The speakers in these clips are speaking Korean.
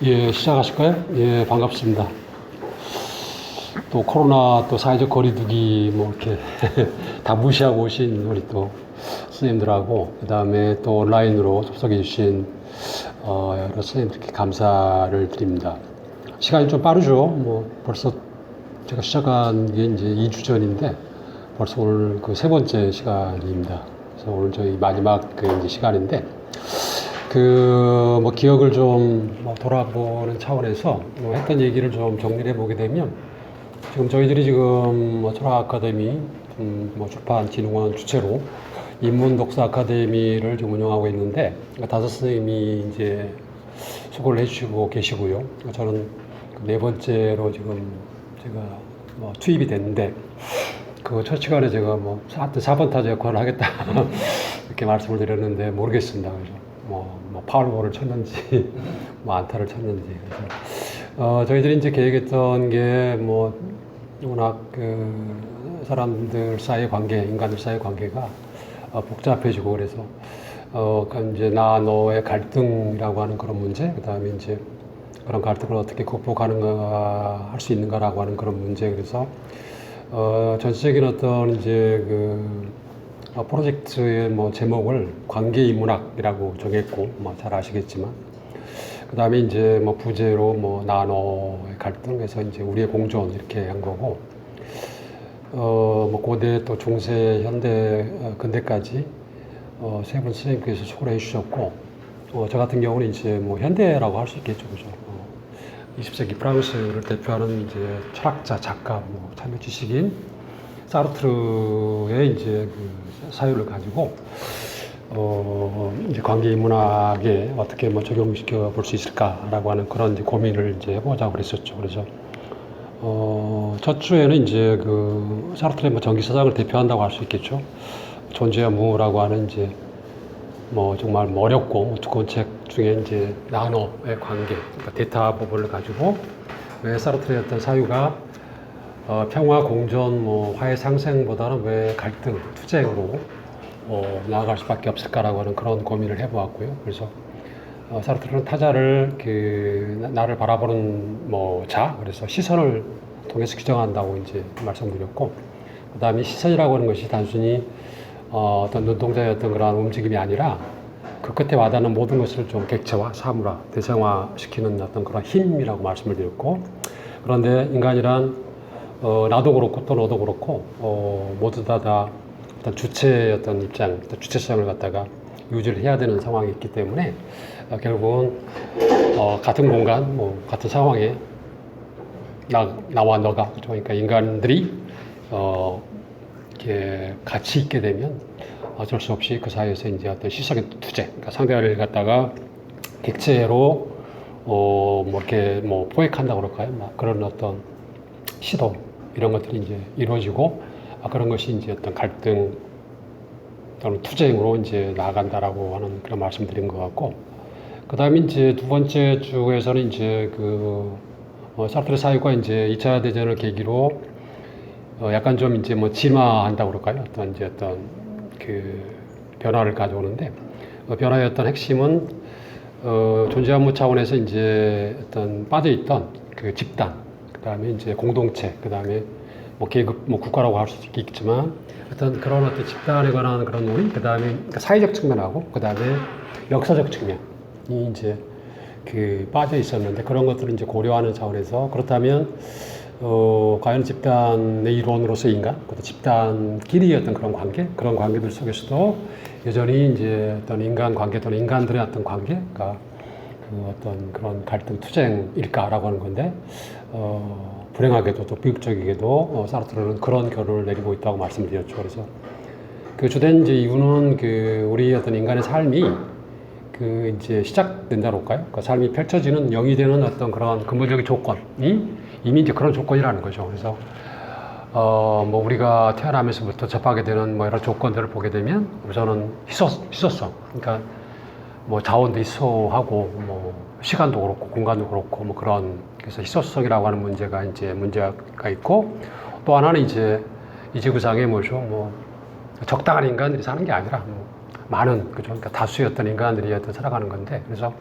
예, 시작하실까요? 예, 반갑습니다. 또 코로나 또 사회적 거리두기 뭐 이렇게 다 무시하고 오신 우리 또 선생님들하고 그 다음에 또 온라인으로 접속해 주신 여러 선생님들께 감사를 드립니다. 시간이 좀 빠르죠. 뭐 벌써 제가 시작한 게 이제 2주 전인데 벌써 오늘 그 세 번째 시간입니다. 그래서 오늘 저희 마지막 그 이제 시간인데 뭐 기억을 좀뭐 돌아보는 차원에서 뭐 했던 얘기를 좀 정리를 해보게 되면 지금 저희들이 지금 뭐 철학 아카데미, 뭐 출판진흥원 주체로 인문 독서 아카데미를 좀 운영하고 있는데 다섯 선생님이 이제 수고를 해주시고 계시고요. 저는 네 번째로 지금 제가 뭐 투입이 됐는데 그 첫 시간에 제가 뭐 4번 타자 역할을 하겠다 이렇게 말씀을 드렸는데 모르겠습니다. 그래서 뭐 파울볼을 쳤는지 뭐 안타를 쳤는지 그래서 저희들이 이제 계획했던 게 뭐 워낙 그 사람들 사이의 관계, 인간들 사이의 관계가 복잡해지고 그래서 이제 나 너의 갈등이라고 하는 그런 문제, 그 다음에 이제 그런 갈등을 어떻게 극복하는가 할 수 있는가라고 하는 그런 문제. 그래서 전체적인 어떤 이제 그 프로젝트의 뭐 제목을 관계인문학이라고 정했고 뭐 잘 아시겠지만 그 다음에 이제 뭐 부제로 뭐 나노의 갈등에서 이제 우리의 공존 이렇게 한 거고 뭐 고대 또 중세 현대 근대까지 세 분 선생님께서 수고를 해주셨고 저 같은 경우는 이제 뭐 현대라고 할 수 있겠죠, 그죠? 20세기 프랑스를 대표하는 이제 철학자, 작가, 뭐 참여 지식인 사르트르의 이제 그 사유를 가지고 이제 관계인문학에 어떻게 뭐 적용시켜 볼 수 있을까라고 하는 그런 이제 고민을 이제 해보자고 그랬었죠. 그래서 첫 주에는 이제 그 사르트르의 뭐 정기사상을 대표한다고 할 수 있겠죠. 존재와 무라고 하는 이제 뭐 정말 어렵고 두꺼운 책 중에 이제 나노의 관계, 그러니까 데이터 부분을 가지고 왜 사르트르의 어떤 사유가 평화, 공존, 뭐 화해 상생보다는 왜 갈등, 투쟁으로 나아갈 수밖에 없을까라고 하는 그런 고민을 해보았고요. 그래서 사르트르는 타자를 나를 바라보는 뭐 그래서 시선을 통해서 규정한다고 이제 말씀드렸고, 그 다음에 시선이라고 하는 것이 단순히 어떤 눈동자의 어떤 그런 움직임이 아니라 그 끝에 와닿는 모든 것을 좀 객체화, 사물화, 대상화시키는 어떤 그런 힘이라고 말씀을 드렸고, 그런데 인간이란 나도 그렇고 또 너도 그렇고 모두 다 어떤 주체의 어떤 입장, 주체성을 갖다가 유지를 해야 되는 상황이 있기 때문에 결국은 같은 공간, 뭐 같은 상황에 나와 너가, 그러니까 인간들이 이렇게 같이 있게 되면 어쩔 수 없이 그 사이에서 이제 어떤 시선의 투쟁, 그러니까 상대를 갖다가 객체로 뭐 이렇게 뭐 포획한다고 그럴까요? 막 그런 어떤 시도 이런 것들이 이제 이루어지고 그런 것이 이제 어떤 갈등 또는 투쟁으로 이제 나아간다라고 하는 그런 말씀드린 것 같고, 그 다음에 이제 두 번째 주에서는 이제 사르트르 사유가 이제 2차 대전을 계기로 약간 좀 이제 뭐 진화한다고 그럴까요? 어떤 그 변화를 가져오는데 변화의 어떤 핵심은 존재와 차원에서 이제 어떤 빠져있던 그 집단, 그 다음에 이제 공동체, 그 다음에 뭐 계급, 뭐 국가라고 할 수도 있겠지만 어떤 그런 어떤 집단에 관한 그런 논의, 그 다음에 사회적 측면하고 그 다음에 역사적 측면이 이제 빠져 있었는데 그런 것들을 이제 고려하는 차원에서 그렇다면 과연 집단의 일원으로서 인간, 또 집단끼리의 어떤 그런 관계, 그런 관계들 속에서도 여전히 이제 어떤 인간 관계 또는 인간들의 어떤 관계가 어떤 그런 갈등 투쟁일까라고 하는 건데 불행하게도 또 비극적이게도 사르트르는 그런 결론을 내리고 있다고 말씀드렸죠. 그래서 그 주된 이제 이유는 우리 어떤 인간의 삶이 이제 시작된다고 할까요? 그 삶이 펼쳐지는 영이 되는 어떤 그런 근본적인 조건이 이미 이제 그런 조건이라는 거죠. 그래서 뭐 우리가 태어나면서부터 접하게 되는 뭐 여러 조건들을 보게 되면 우선은 희소성, 그러니까 뭐 자원도 희소하고 뭐 시간도 그렇고 공간도 그렇고 뭐 그래서 희소성이라고 하는 문제가 있고, 또 하나는 이제 이 지구상에 뭐 적당한 인간들이 사는 게 아니라 많은, 그죠? 그러니까 다수의 어떤 인간들이 어떤 살아가는 건데, 그래서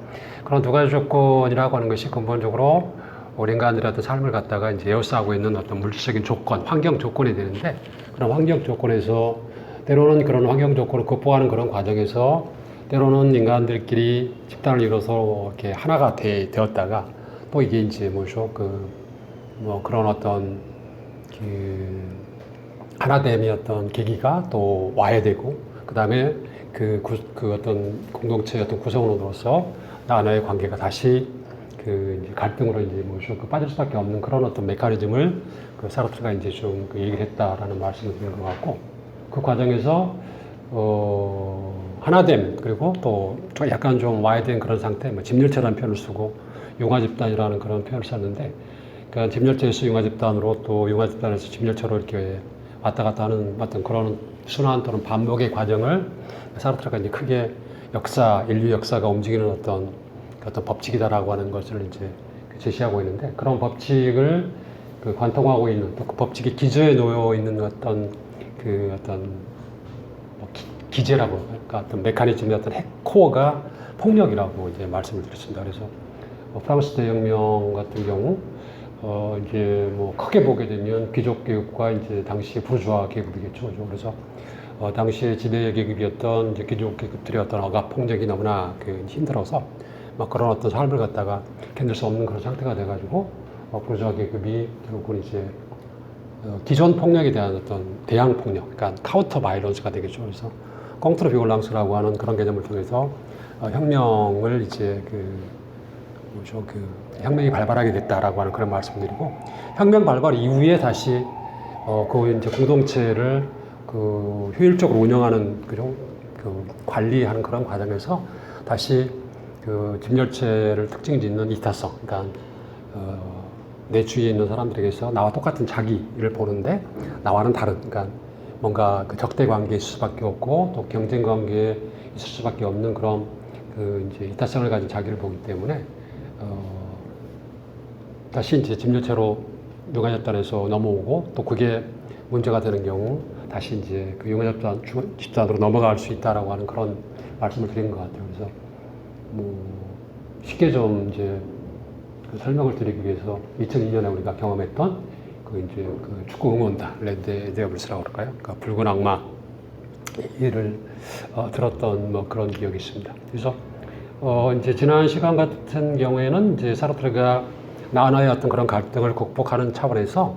그런 두 가지 조건이라고 하는 것이 근본적으로 우리 인간들의 어떤 삶을 갖다가 이제 에워싸고 있는 어떤 물질적인 조건, 환경 조건이 되는데, 그런 환경 조건에서 때로는 그런 환경 조건을 극복하는 그런 과정에서 때로는 인간들끼리 집단을 이뤄서 이렇게 하나가 되었다가 또 이게 이제 뭐죠? 뭐 그런 어떤 하나됨의 어떤 계기가 또 와야 되고, 그 다음에 그 어떤 공동체의 어떤 구성원으로서 나와의 관계가 다시 이제 갈등으로 이제 뭐죠? 빠질 수밖에 없는 그런 어떤 메커니즘을 사르트르가 이제 좀 얘기를 했다라는 말씀을 드린 것 같고, 그 과정에서 하나됨, 그리고 또 약간 좀 와야 된 그런 상태, 뭐 집열체라는 표현을 쓰고 융화집단이라는 그런 표현을 썼는데, 그러니까 집열체에서 융화집단으로 또 융화집단에서 집열체로 이렇게 왔다 갔다 하는 어떤 그런 순환 또는 반복의 과정을 사르트르가 이제 크게 인류 역사가 움직이는 어떤 법칙이다라고 하는 것을 이제 제시하고 있는데, 그런 법칙을 관통하고 있는, 또 그 법칙의 기저에 놓여 있는 어떤 뭐 기제라고, 그러니까 어떤 메커니즘의 어떤 코어가 폭력이라고 이제 말씀을 드렸습니다. 그래서 프랑스 대혁명 같은 경우 이제 뭐 크게 보게 되면 귀족 계급과 이제 당시 부르주아 계급이겠죠. 그래서 당시에 지배 계급이었던 이제 귀족 계급들의 어떤 억압 폭력이 너무나 힘들어서 막 그런 어떤 삶을 갖다가 견딜 수 없는 그런 상태가 돼가지고 부르주아 계급이 결국은 이제 기존 폭력에 대한 어떤 대항 폭력, 그러니까 카운터 바이런스가 되겠죠. 그래서 꽁트르 비올랑스라고 하는 그런 개념을 통해서 혁명을 이제 혁명이 발발하게 됐다라고 하는 그런 말씀드리고, 혁명 발발 이후에 다시 이제 공동체를 효율적으로 운영하는 관리하는 그런 과정에서 다시 집열체를 특징 짓는 이타성, 그러니까 내 주위에 있는 사람들에게서 나와 똑같은 자기를 보는데 나와는 다른, 그러니까 뭔가 적대 관계에 있을 수밖에 없고 또 경쟁 관계에 있을 수밖에 없는 그런 이제 이타성을 가진 자기를 보기 때문에 다시 이제 집열체로 융화집단에서 넘어오고, 또 그게 문제가 되는 경우 다시 이제 융화집단으로 넘어갈 수 있다라고 하는 그런 말씀을 드린 것 같아요. 그래서 뭐 쉽게 좀 이제 설명을 드리기 위해서 2002년에 우리가 경험했던 이제 축구 응원단 레드 데블스라고 그럴까요? 그러니까 붉은 악마를 들었던 뭐 그런 기억이 있습니다. 그래서 이제 지난 시간 같은 경우에는 이제 사르트르가 나와의 어떤 그런 갈등을 극복하는 차원에서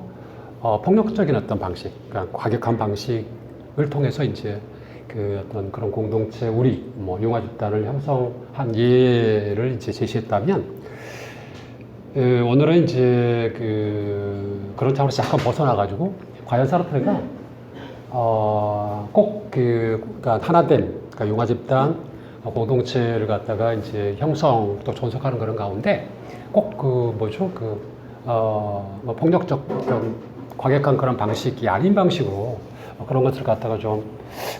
폭력적인 어떤 방식, 그러니까 과격한 방식을 통해서 이제 어떤 그런 공동체 뭐 융화집단을 형성한 예를 이제 제시했다면, 오늘은 이제 그런 차원에서 약간 벗어나가지고 과연 사르트르가 꼭 그러니까 하나된 그러니까 융화집단 공동체를 갖다가 이제 형성 또 존속하는 그런 가운데 꼭 뭐 폭력적 과격한 그런 방식이 아닌 방식으로 그런 것들을 갖다가 좀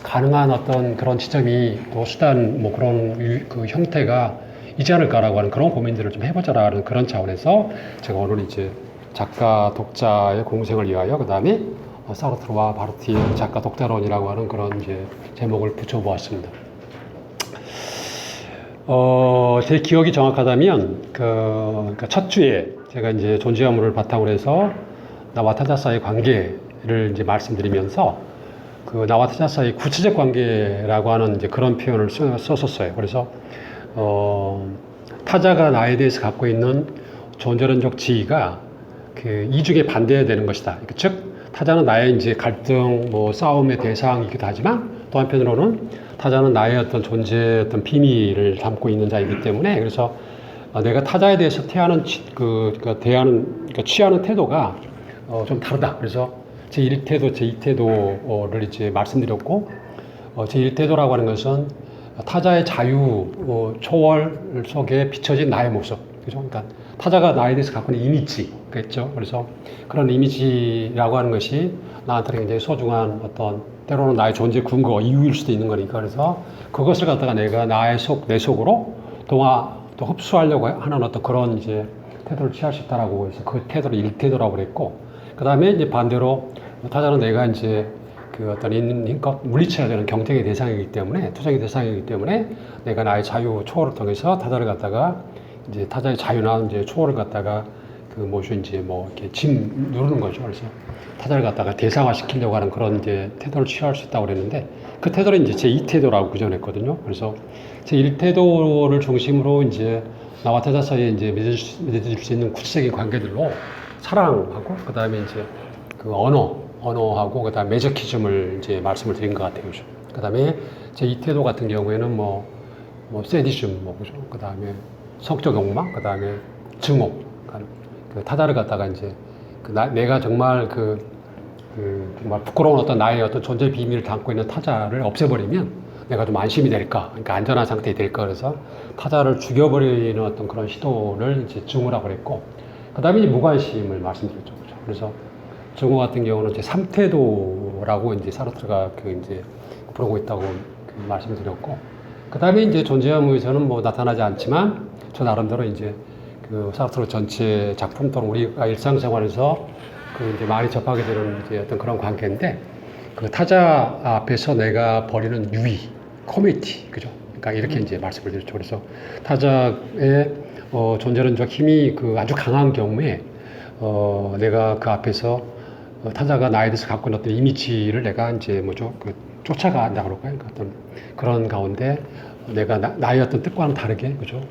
가능한 어떤 그런 지점이 또 수단 뭐 그런 형태가 있지 않을까라고 하는 그런 고민들을 좀 해보자라는 그런 차원에서 제가 오늘 이제 작가 독자의 공생을 위하여 그 다음에 사르트르와 바르티의 작가 독자론이라고 하는 그런 이제 제목을 붙여보았습니다. 제 기억이 정확하다면 그러니까 첫 주에 제가 이제 존재화물을 바탕으로 해서 나와 타자 사이의 관계를 이제 말씀드리면서 나와 타자 사이의 구체적 관계라고 하는 이제 그런 표현을 썼었어요. 그래서 타자가 나에 대해서 갖고 있는 존재론적 지위가 이중에 반대해야 되는 것이다. 즉 타자는 나의 이제 갈등, 뭐 싸움의 대상이기도 하지만 또 한편으로는 타자는 나의 어떤 존재의 어떤 비밀을 담고 있는 자이기 때문에, 그래서 내가 타자에 대해서 취하는 태도가 좀 다르다. 그래서 제1태도, 제2태도를 이제 말씀드렸고, 제1태도라고 하는 것은 타자의 자유, 초월 속에 비춰진 나의 모습. 그죠? 그러니까 타자가 나에 대해서 갖고 있는 이미지겠죠. 그래서 그런 이미지라고 하는 것이 나한테 굉장히 소중한 어떤 때로는 나의 존재 근거, 이유일 수도 있는 거니까. 그래서 그것을 갖다가 내가 내 속으로 또 흡수하려고 하는 어떤 그런 이제 태도를 취할 수 있다라고 해서 그 태도를 일태도라고 그랬고, 그 다음에 이제 반대로 타자는 내가 이제 그 어떤 힘껏 물리쳐야 되는 경쟁의 대상이기 때문에, 투쟁의 대상이기 때문에 내가 나의 자유 초월을 통해서 타자를 갖다가 이제 타자의 자유나 이제 초월을 갖다가 그 뭐죠 이제 뭐 이렇게 짐 누르는 거죠. 그래서 타자를 갖다가 대상화 시키려고 하는 그런 이제 태도를 취할 수 있다고 그랬는데 그 태도를 이제 제2태도라고 규정했거든요. 그래서 제1태도를 중심으로 이제 나와 타자 사이에 이제 맺어질 수 있는 구체적인 관계들로 사랑하고 그 다음에 이제 그 언어하고 그 다음에 매저키즘을 이제 말씀을 드린 것 같아요. 그 다음에 제2태도 같은 경우에는 뭐 세디즘 뭐 그죠. 그 다음에 성적 욕망, 그 다음에 증오, 그 타자를 갖다가 이제 내가 정말 정말 부끄러운 어떤 나의 어떤 존재 비밀을 담고 있는 타자를 없애버리면 내가 좀 안심이 될까, 그러니까 안전한 상태에 될까, 그래서 타자를 죽여버리는 어떤 그런 시도를 이제 증오라고 그랬고, 그 다음에 무관심을 말씀드렸죠. 그렇죠? 그래서 증오 같은 경우는 이제 3태도라고 이제 사르트르가 이제 부르고 있다고 말씀드렸고, 그 다음에 이제 존재와 무에서는 뭐 나타나지 않지만 저 나름대로 이제 그 사르트르 전체 작품 또는 우리가 일상생활에서 이제 많이 접하게 되는 이제 어떤 그런 관계인데, 그 타자 앞에서 내가 벌이는 유의, 커뮤니티, 그죠? 그러니까 이렇게 이제 말씀을 드렸죠. 그래서 타자의 존재론적 힘이 아주 강한 경우에 내가 그 앞에서 타자가 나에 대해서 갖고 있는 어떤 이미지를 내가 이제 뭐죠? 쫓아간다 그럴까요? 그러니까 어떤 그런 가운데 내가 나의 어떤 뜻과는 다르게, 그죠?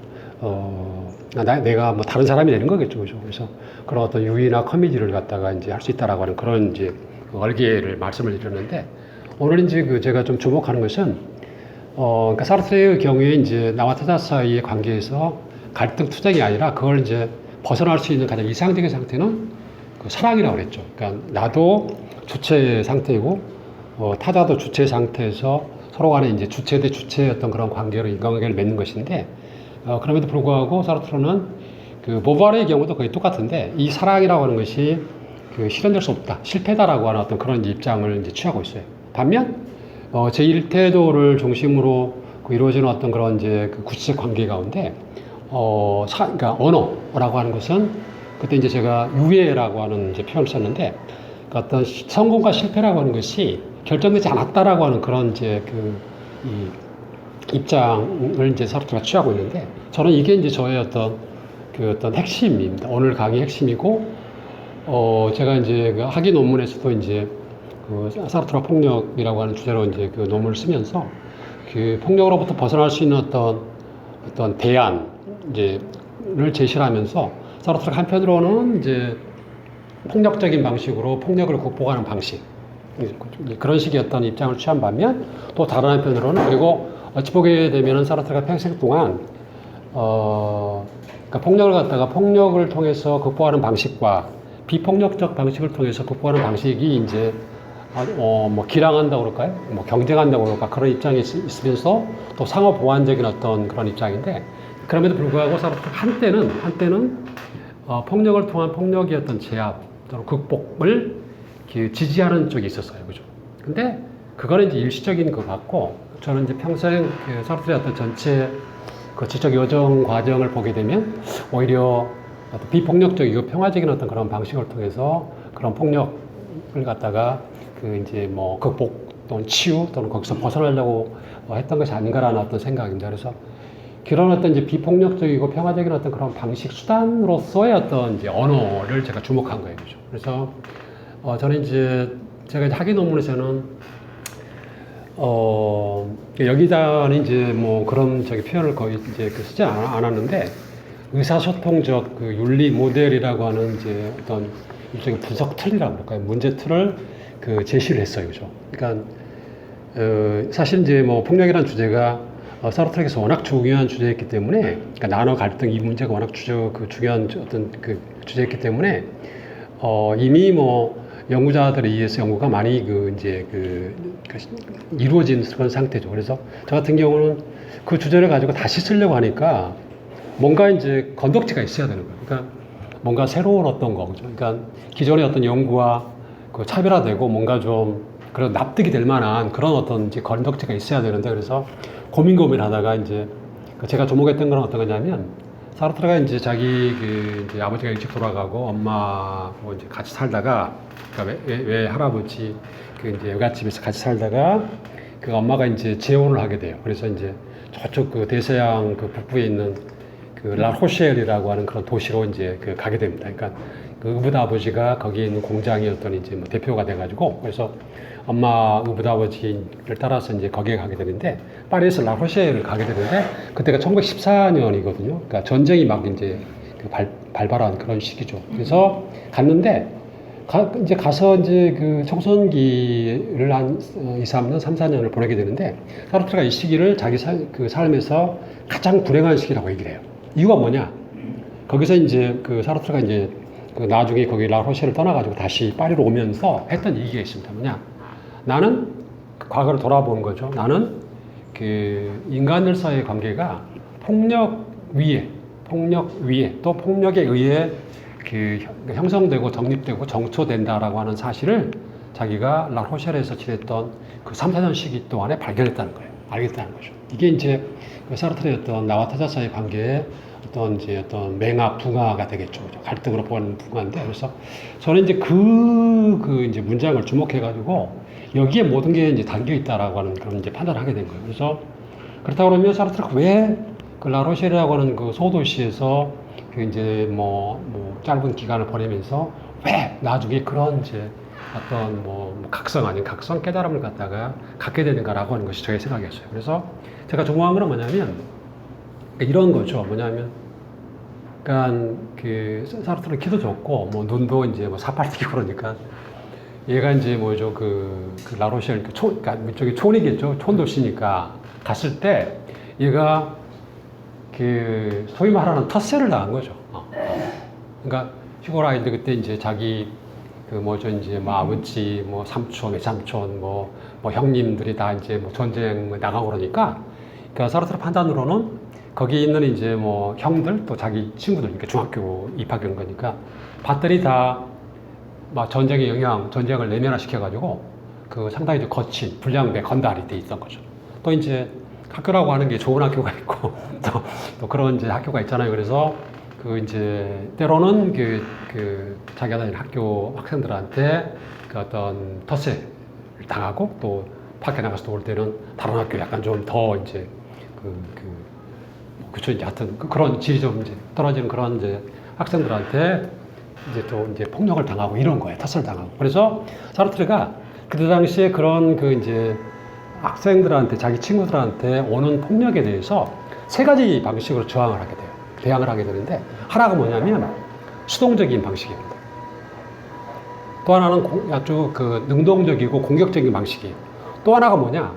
내가 뭐 다른 사람이 되는 거겠죠, 그죠? 그래서 그런 어떤 유의나 커뮤니티를 갖다가 이제 할 수 있다라고 하는 그런 이제 얼개를 말씀을 드렸는데, 오늘 이제 제가 좀 주목하는 것은, 그러니까 사르트르의 경우에 이제 나와 타자 사이의 관계에서 갈등 투쟁이 아니라 그걸 이제 벗어날 수 있는 가장 이상적인 상태는 사랑이라고 그랬죠. 그러니까 나도 주체 상태이고, 타자도 주체 상태에서 서로 간에 이제 주체 대 주체의 어떤 그런 관계로 인간관계를 맺는 것인데, 그럼에도 불구하고 사르트르는 보바르의 경우도 거의 똑같은데, 이 사랑이라고 하는 것이 실현될 수 없다, 실패다라고 하는 어떤 그런 입장을 이제 취하고 있어요. 반면 제1태도를 중심으로 이루어지는 어떤 그런 이제 구체적 관계 가운데 그러니까 언어라고 하는 것은 그때 이제 제가 유예라고 하는 이제 표현을 썼는데, 그러니까 어떤 성공과 실패라고 하는 것이 결정되지 않았다라고 하는 그런 이제 이 입장을 이제 사르트르가 취하고 있는데, 저는 이게 이제 저의 어떤 핵심입니다. 오늘 강의 핵심이고, 제가 이제 학위 논문에서도 이제 사르트르 폭력이라고 하는 주제로 이제 논문을 쓰면서 폭력으로부터 벗어날 수 있는 어떤 대안 이제를 제시를 하면서, 사르트르가 한편으로는 이제 폭력적인 방식으로 폭력을 극복하는 방식, 그런 식의 어떤 입장을 취한 반면, 또 다른 한편으로는, 그리고 어찌 보게 되면은 사르트르가 평생 동안 그러니까 폭력을 갖다가 폭력을 통해서 극복하는 방식과 비폭력적 방식을 통해서 극복하는 방식이 이제 뭐 기량한다고 그럴까요? 뭐 경쟁한다고 그럴까? 그런 입장이 있으면서 또 상호 보완적인 어떤 그런 입장인데, 그럼에도 불구하고 사르트르가 한때는 폭력을 통한 폭력의 어떤 제압 또는 극복을 지지하는 쪽이 있었어요, 그죠? 근데 그거는 이제 일시적인 것 같고, 저는 이제 평생 사르트르의 어떤 전체 지적 여정 과정을 보게 되면 오히려 비폭력적이고 평화적인 어떤 그런 방식을 통해서 그런 폭력을 갖다가 이제 뭐 극복 또는 치유 또는 거기서 벗어나려고 했던 것이 아닌가라는 어떤 생각입니다. 그래서 그런 어떤 이제 비폭력적이고 평화적인 어떤 그런 방식 수단으로서의 어떤 이제 언어를 제가 주목한 거예요, 그죠? 그래서 저는 이제 제가 이제 학위 논문에서는 여기다는 이제 뭐 그런 표현을 거의 이제 쓰지 않았는데, 의사소통적 윤리 모델이라고 하는 이제 어떤 일종의 분석 틀이라고 그럴까요? 문제 틀을 제시를 했어요, 그죠? 그러니까 사실 이제 뭐 폭력이라는 주제가 사르트르에게서 워낙 중요한 주제였기 때문에, 그러니까 난어 갈등 이 문제가 워낙 중요한 어떤 주제였기 때문에 이미 뭐 연구자들에 의해서 연구가 많이 이루어진 그런 상태죠. 그래서 저 같은 경우는 그 주제를 가지고 다시 쓰려고 하니까 뭔가 이제 건덕지가 있어야 되는 거예요. 그러니까 뭔가 새로운 어떤 거죠. 그러니까 기존의 어떤 연구와 차별화되고 뭔가 좀 그런 납득이 될 만한 그런 어떤 이제 건덕지가 있어야 되는데, 그래서 고민하다가 이제 제가 주목했던 건 어떤 거냐면, 사르트르가 이제 자기 이제 아버지가 일찍 돌아가고 엄마하고 이제 같이 살다가, 그러니까 왜 할아버지 이제 외갓집에서 같이 살다가 그 엄마가 이제 재혼을 하게 돼요. 그래서 이제 저쪽 그 대서양 그 북부에 있는 그 라포셸이라고 하는 그런 도시로 이제 가게 됩니다. 그러니까 그 의붓 아버지가 거기에 있는 공장이었던 이제 뭐 대표가 돼가지고, 그래서 엄마 의붓 아버지를 따라서 이제 거기에 가게 되는데, 파리에서 라포셸을 가게 되는데, 그때가 1914년이거든요. 그러니까 전쟁이 막 이제 발발한 그런 시기죠. 그래서 갔는데, 이제 가서 이제 그 청소년기를 한 2, 3년, 3, 4년을 보내게 되는데, 사르트르가 이 시기를 자기 삶에서 가장 불행한 시기라고 얘기를 해요. 이유가 뭐냐? 거기서 이제 그 사르트르가 이제 그 나중에 거기 라포셸을 떠나가지고 다시 파리로 오면서 했던 얘기가 있습니다. 뭐냐? 나는 과거를 돌아보는 거죠. 나는 그 인간들 사이의 관계가 폭력 위에 또 폭력에 의해 그 형성되고 정립되고 정초된다라고 하는 사실을 자기가 라포셸에서 지냈던 그 3, 4년 시기 동안에 발견했다는 거예요. 알겠다는 거죠. 이게 이제 그 사르트르의 어떤 나와 타자 사이의 관계에 어떤 맹화, 붕화가 되겠죠. 갈등으로 보는 붕화인데, 그래서 저는 이제 그 이제 문장을 주목해가지고 여기에 모든 게 이제 담겨 있다라고 하는 그런 이제 판단을 하게 된 거예요. 그래서 그렇다고 그러면 사르트르가 왜 그 라로셸이라고 하는 그 소도시에서 그 이제 뭐 짧은 기간을 보내면서 왜 나중에 그런 이제 어떤 각성 아닌 각성 깨달음을 갖게 되는가라고 하는 것이 저의 생각이었어요. 그래서 제가 궁금한 건 뭐냐면 이런 거죠. 뭐냐면, 그러니까 그 사르트르는 키도 좋고 눈도 이제 사팔티고 그러니까 얘가 이제 그 라로셸 그러니까 이쪽이 촌이겠죠. 촌도시니까 갔을 때 얘가 그 소위 말하는 텃세를 당한 거죠. 그러니까 시골 아이들 그때 이제 자기 이제 아버지 삼촌, 외삼촌 형님들이 다 이제 전쟁 나가고 그러니까 사르트르 판단으로는 거기 있는 이제 형들 또 자기 친구들, 그러니까 중학교 입학한 거니까 밭들이 다 전쟁의 영향, 전쟁을 내면화시켜가지고 그 상당히 거친 불량배 건달이 돼 있던 거죠. 또 이제 학교라고 하는 게 좋은 학교가 있고 또 그런 이제 학교가 있잖아요. 그래서 그 이제 때로는 자기가 다니는 학교 학생들한테 그 어떤 텃세를 당하고 또 밖에 나가서 올 때는 다른 학교 약간 좀 더 이제 그쵸, 이제 하여튼 그런 질이 좀 이제 떨어지는 그런 이제 학생들한테 이제 또 이제 폭력을 당하고 이런 거예요. 탓을 당하고. 그래서 사르트르가 그때 당시에 그런 이제 학생들한테, 자기 친구들한테 오는 폭력에 대해서 세 가지 방식으로 저항을 하게 돼요. 대항을 하게 되는데, 하나가 뭐냐면 수동적인 방식입니다. 또 하나는 아주 능동적이고 공격적인 방식이에요. 또 하나가 뭐냐?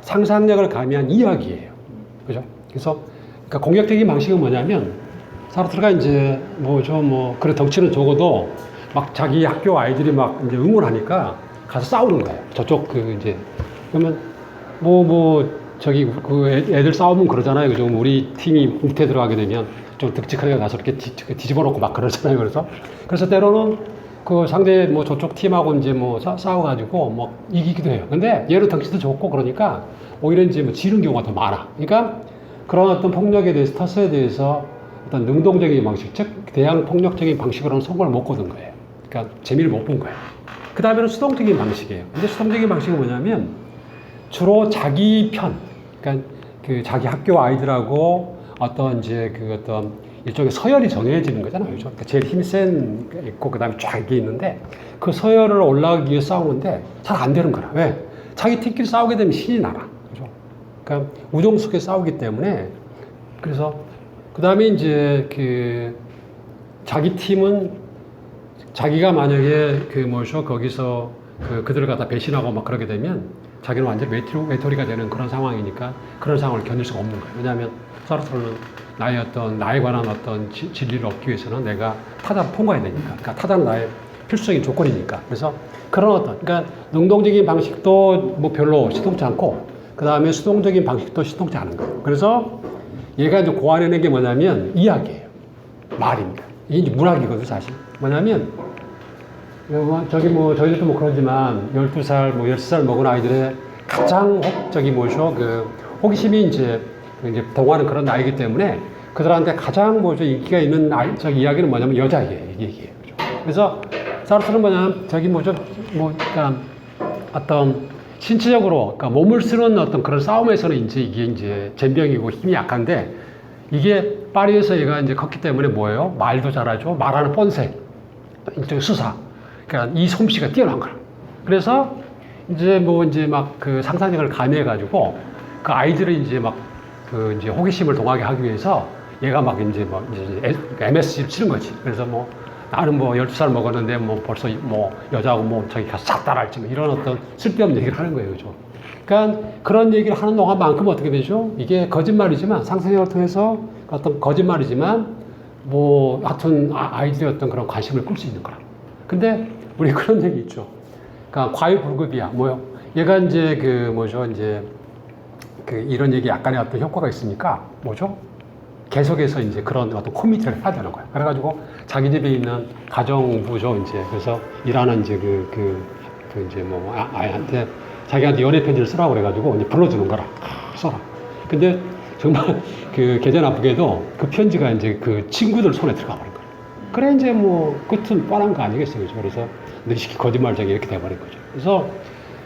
상상력을 가미한 이야기예요. 그죠? 그래서 그러니까 공격적인 방식은 뭐냐면, 사르트르가 이제 그래 덩치는 적어도 막 자기 학교 아이들이 막 이제 응원하니까 가서 싸우는 거예요. 저쪽 이제 그러면 애들 싸우면 그러잖아요. 그죠? 우리 팀이 밑에 들어가게 되면 좀 득직하게 가서 이렇게 뒤집어 놓고 막 그러잖아요. 그래서 때로는 그 상대 저쪽 팀하고 이제 싸워가지고 이기기도 해요. 근데 얘는 덩치도 좋고 그러니까 오히려 이제 지는 경우가 더 많아. 그러니까 그런 어떤 폭력에 대해서, 텃세에 대해서 어떤 능동적인 방식, 즉 대항 폭력적인 방식으로는 성공을 못 거둔 거예요. 그러니까 재미를 못 본 거예요. 그 다음에는 수동적인 방식이에요. 근데 수동적인 방식은 뭐냐면 주로 자기 편, 그러니까 자기 학교 아이들하고 어떤 이제 어떤 일종의 서열이 정해지는 거잖아요. 그죠? 그러니까 제일 힘센 게 있고 그 다음에 쫙 이게 있는데 그 서열을 올라가기 위해 싸우는데 잘 안 되는 거라. 왜? 자기 팀끼리 싸우게 되면 신이 나라. 그죠? 그러니까 우정 속에 싸우기 때문에. 그래서 그 다음에 이제 자기 팀은 자기가 만약에 거기서 그들을 갖다 배신하고 막 그러게 되면 자기는 완전 외톨이가 되는 그런 상황이니까 그런 상황을 견딜 수가 없는 거예요. 왜냐하면 사르트르는 나에 관한 어떤 진리를 얻기 위해서는 내가 타자를 통과해야 되니까. 그러니까 타자는 나의 필수적인 조건이니까. 그래서 그런 그러니까 능동적인 방식도 별로 시동치 않고 그 다음에 수동적인 방식도 시동치 않은 거예요. 그래서 얘가 이제 고안해낸 게 뭐냐면 이야기예요. 말입니다. 이게 이제 문학이거든요, 사실. 뭐냐면 저희들도 그러지만 12살, 13살 먹은 아이들의 가장 호기심이 이제 동화는 그런 나이기 때문에 그들한테 가장 뭐죠 인기가 있는 저기 이야기는 뭐냐면 여자 얘기예요. 그죠? 그래서 사르트르는 뭐냐면 저기 뭐죠 뭐 그러니까 어떤 신체적으로 그러니까 몸을 쓰는 어떤 그런 싸움에서는 이제 이게 이제 젬병이고 힘이 약한데 이게 파리에서 얘가 이제 컸기 때문에 뭐예요? 말도 잘하죠. 말하는 뻔세, 인적 수사. 그러니까 이 솜씨가 뛰어난 거야. 그래서 이제 뭐 이제 막 그 상상력을 가미해가지고 그 아이들을 이제 막 그 이제 호기심을 동하게 하기 위해서 얘가 막 이제 뭐 이제 MSG를 치는 거지. 그래서 뭐 나는 뭐 12살 먹었는데 뭐 벌써 뭐 여자하고 뭐 저기 가서 잤다 할지 뭐 이런 어떤 쓸데없는 얘기를 하는 거예요. 그죠? 그러니까 그런 얘기를 하는 동안만큼 어떻게 되죠? 이게 거짓말이지만 상상력을 통해서 어떤 거짓말이지만 뭐 하여튼 아이들의 어떤 그런 관심을 끌 수 있는 거라. 근데 우리 그런 얘기 있죠. 그러니까 과유불급이야. 뭐요? 얘가 이제 그 뭐죠? 이제 그 이런 얘기 약간의 어떤 효과가 있으니까 뭐죠? 계속해서 이제 그런 어떤 코미디를 해야 되는 거야. 그래가지고 자기 집에 있는 가정부죠. 이제 그래서 일하는 이제 그 이제 뭐 아이한테 자기한테 연애 편지를 쓰라고 그래가지고 이제 불러주는 거라. 써라. 근데 정말 그 계좌 나쁘게도 그 편지가 이제 그 친구들 손에 들어가 버린 거야. 그래 이제 뭐 끝은 뻔한 거 아니겠어요. 그죠? 그래서 너희 거짓말쟁이 이렇게 돼버린 거죠. 그래서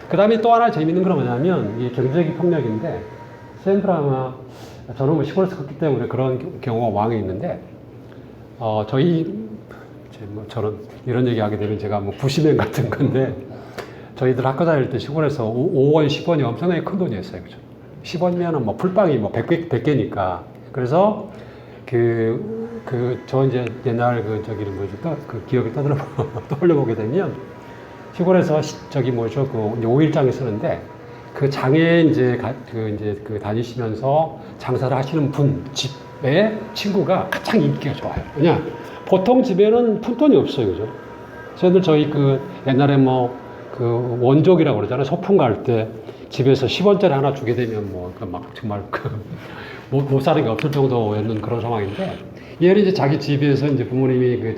그 다음에 또 하나 재밌는 건 뭐냐면 이게 경제적인 폭력인데 샌드라마 저는 뭐 시골에서 컸기 때문에 그런 경우가 왕에 있는데 저희 뭐 저는 이런 얘기하게 되면 제가 뭐 부시맨 같은 건데 저희들 학교 다닐 때 시골에서 5원, 10원이 엄청나게 큰 돈이었어요. 그죠? 10원이면은 뭐 풀빵이 뭐 100개니까. 그래서 저 이제 옛날 저기는 뭐죠? 그 기억이 떠올려보게 되면 시골에서 저기 뭐죠? 그 이제 5일장에 쓰는데 그 장에 이제 다니시면서 장사를 하시는 분 집에 친구가 가장 인기가 좋아요. 왜냐? 보통 집에는 푼돈이 없어요. 그죠? 저희 그 옛날에 뭐 그 원족이라고 그러잖아요. 소풍 갈 때 집에서 10원짜리 하나 주게 되면 뭐 막 정말 못 사는 게 없을 정도였는 그런 상황인데 얘는 이제 자기 집에서 이제 부모님이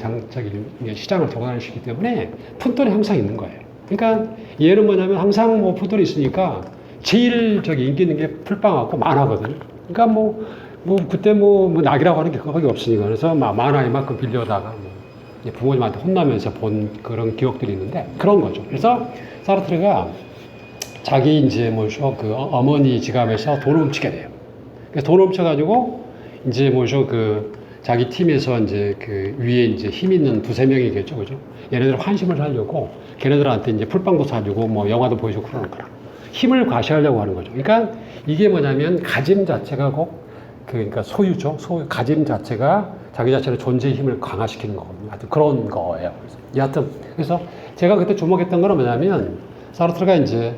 시장을 돌고 다니시기 때문에 푼돈이 항상 있는 거예요. 그러니까 얘는 뭐냐면 항상 뭐 푼돈이 있으니까 제일 인기 있는 게 풀빵하고 만화거든요. 그러니까 뭐 그때 뭐 낙이라고 하는 게 거의 없으니까 그래서 만화 이만큼 빌려다가 부모님한테 혼나면서 본 그런 기억들이 있는데 그런 거죠. 그래서 사르트르가 자기 이제 뭐죠 그 어머니 지갑에서 돈을 훔치게 돼요. 그래서 돈을 훔쳐가지고 이제 뭐죠 그 자기 팀에서 이제 그 위에 이제 힘 있는 두세 명이겠죠, 그죠? 얘네들 환심을 살려고 걔네들한테 이제 풀빵도 사주고 뭐 영화도 보여주고 그러는 거라. 힘을 과시하려고 하는 거죠. 그러니까 이게 뭐냐면 가짐 자체가 그러니까 소유죠. 가짐 자체가 자기 자체의 존재의 힘을 강화시키는 거거든요. 하여튼 그런 거예요. 여하튼 그래서 제가 그때 주목했던 건 뭐냐면 사르트르가 이제